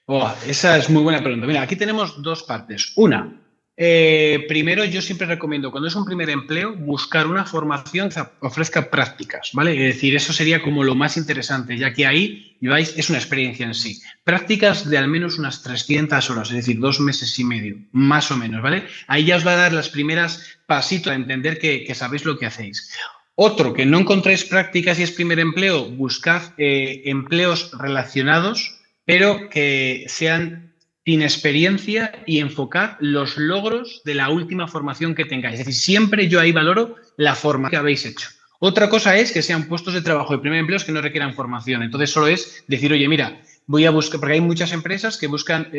Oh, esa es muy buena pregunta. Mira, aquí tenemos 2 partes. Una, primero yo siempre recomiendo, cuando es un primer empleo, buscar una formación que ofrezca prácticas, ¿vale? Es decir, eso sería como lo más interesante, ya que ahí es una experiencia en sí. Prácticas de al menos unas 300 horas, es decir, 2 meses y medio, más o menos, ¿vale? Ahí ya os va a dar las primeras pasitos a entender que sabéis lo que hacéis. Otro, que no encontráis prácticas y es primer empleo, buscad empleos relacionados pero que sean sin experiencia y enfocar los logros de la última formación que tengáis. Es decir, siempre yo ahí valoro la formación que habéis hecho. Otra cosa es que sean puestos de trabajo de primer empleo que no requieran formación. Entonces, solo es decir, oye, mira, voy a buscar, porque hay muchas empresas que buscan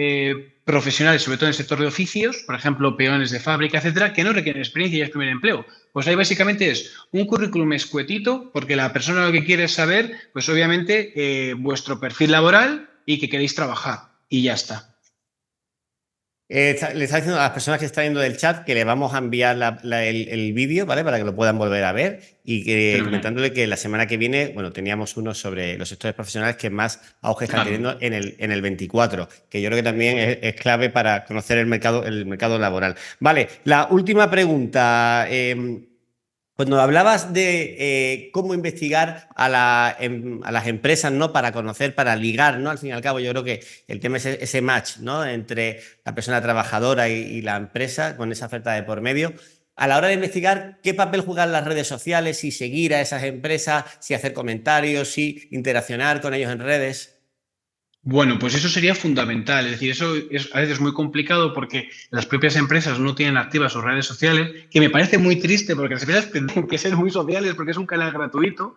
profesionales, sobre todo en el sector de oficios, por ejemplo, peones de fábrica, etcétera, que no requieren experiencia y es primer empleo. Pues ahí básicamente es un currículum escuetito, porque la persona lo que quiere es saber, pues obviamente, vuestro perfil laboral y que queréis trabajar y ya está. Le está diciendo a las personas que están viendo del chat que le vamos a enviar el vídeo, ¿vale? Para que lo puedan volver a ver y que comentándole que la semana que viene, bueno, teníamos uno sobre los sectores profesionales que más auge están teniendo en el 24, que yo creo que también es clave para conocer el mercado laboral. Vale, la última pregunta. Cuando hablabas de cómo investigar a las empresas, ¿no? Para conocer, para ligar, ¿no? Al fin y al cabo, yo creo que el tema es ese match, ¿no? Entre la persona trabajadora y la empresa, con esa oferta de por medio. A la hora de investigar, ¿qué papel juegan las redes sociales? Si seguir a esas empresas, si hacer comentarios, si interaccionar con ellos en redes. Bueno, pues eso sería fundamental. Es decir, eso es a veces muy complicado porque las propias empresas no tienen activas sus redes sociales, que me parece muy triste porque las empresas tendrían que ser muy sociales porque es un canal gratuito.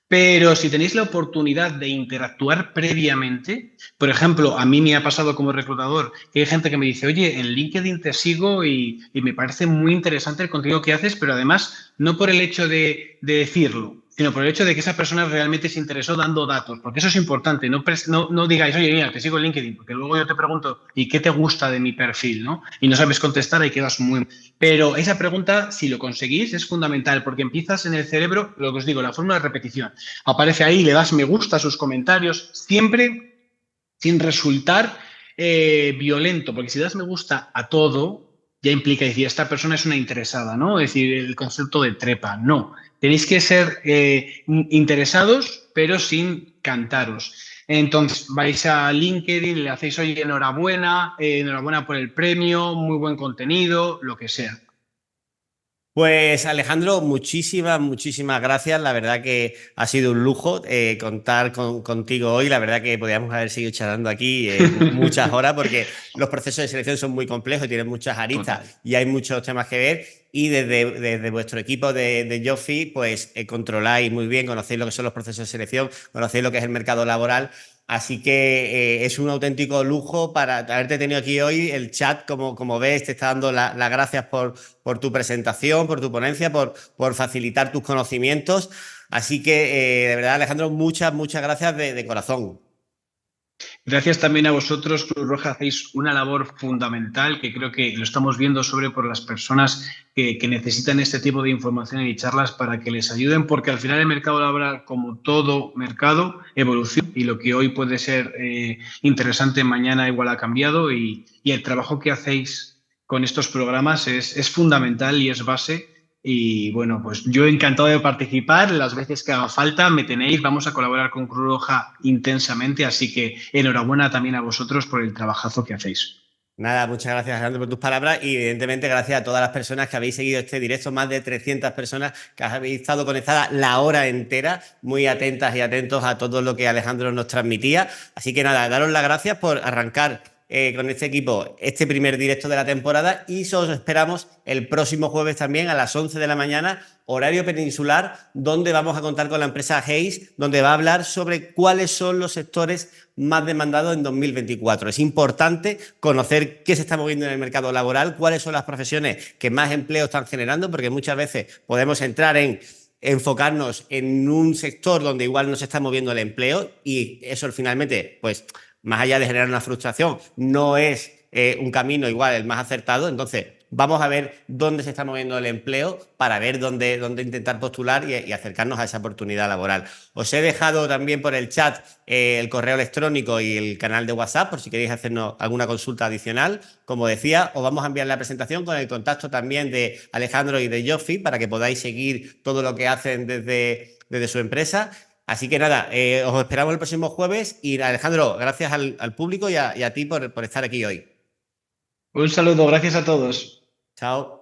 Pero si tenéis la oportunidad de interactuar previamente, por ejemplo, a mí me ha pasado como reclutador que hay gente que me dice, oye, en LinkedIn te sigo y me parece muy interesante el contenido que haces, pero además no por el hecho de decirlo, sino por el hecho de que esa persona realmente se interesó dando datos, porque eso es importante. No digáis, oye, mira, te sigo en LinkedIn, porque luego yo te pregunto, ¿y qué te gusta de mi perfil? ¿No? Y no sabes contestar y quedas muy... Pero esa pregunta, si lo conseguís, es fundamental, porque empiezas en el cerebro, lo que os digo, la fórmula de repetición. Aparece ahí, le das me gusta a sus comentarios, siempre sin resultar violento, porque si das me gusta a todo, ya implica decir, esta persona es una interesada, ¿no? Es decir, el concepto de trepa, no. Tenéis que ser interesados, pero sin cantaros. Entonces, vais a LinkedIn, le hacéis, oye, enhorabuena por el premio, muy buen contenido, lo que sea. Pues Alejandro, muchísimas gracias. La verdad que ha sido un lujo contar contigo hoy. La verdad que podríamos haber seguido charlando aquí muchas horas porque los procesos de selección son muy complejos y tienen muchas aristas y hay muchos temas que ver. Y desde vuestro equipo de Jobfy, pues controláis muy bien, conocéis lo que son los procesos de selección, conocéis lo que es el mercado laboral. Así que es un auténtico lujo para haberte tenido aquí hoy. El chat, como ves, te está dando las gracias por tu presentación, por tu ponencia, por facilitar tus conocimientos. Así que, de verdad, Alejandro, muchas gracias de corazón. Gracias también a vosotros, Cruz Roja, hacéis una labor fundamental que creo que lo estamos viendo por las personas que necesitan este tipo de información y charlas para que les ayuden, porque al final el mercado laboral, como todo mercado, evoluciona y lo que hoy puede ser interesante mañana igual ha cambiado y el trabajo que hacéis con estos programas es fundamental y es base. Y bueno, pues yo encantado de participar, las veces que haga falta me tenéis, vamos a colaborar con Cruz Roja intensamente, así que enhorabuena también a vosotros por el trabajazo que hacéis. Nada, muchas gracias, Alejandro, por tus palabras y evidentemente gracias a todas las personas que habéis seguido este directo, más de 300 personas que habéis estado conectadas la hora entera, muy atentas y atentos a todo lo que Alejandro nos transmitía. Así que nada, daros las gracias por arrancar con este equipo este primer directo de la temporada y os esperamos el próximo jueves también a las 11 de la mañana, horario peninsular, donde vamos a contar con la empresa Hays, donde va a hablar sobre cuáles son los sectores más demandados en 2024. Es importante conocer qué se está moviendo en el mercado laboral, cuáles son las profesiones que más empleo están generando, porque muchas veces podemos entrar en enfocarnos en un sector donde igual no se está moviendo el empleo y eso finalmente, pues más allá de generar una frustración, no es un camino igual el más acertado. Entonces, vamos a ver dónde se está moviendo el empleo para ver dónde intentar postular y acercarnos a esa oportunidad laboral. Os he dejado también por el chat el correo electrónico y el canal de WhatsApp por si queréis hacernos alguna consulta adicional. Como decía, os vamos a enviar la presentación con el contacto también de Alejandro y de Joffi para que podáis seguir todo lo que hacen desde su empresa. Así que nada, os esperamos el próximo jueves y Alejandro, gracias al público y a ti por estar aquí hoy. Un saludo, gracias a todos. Chao.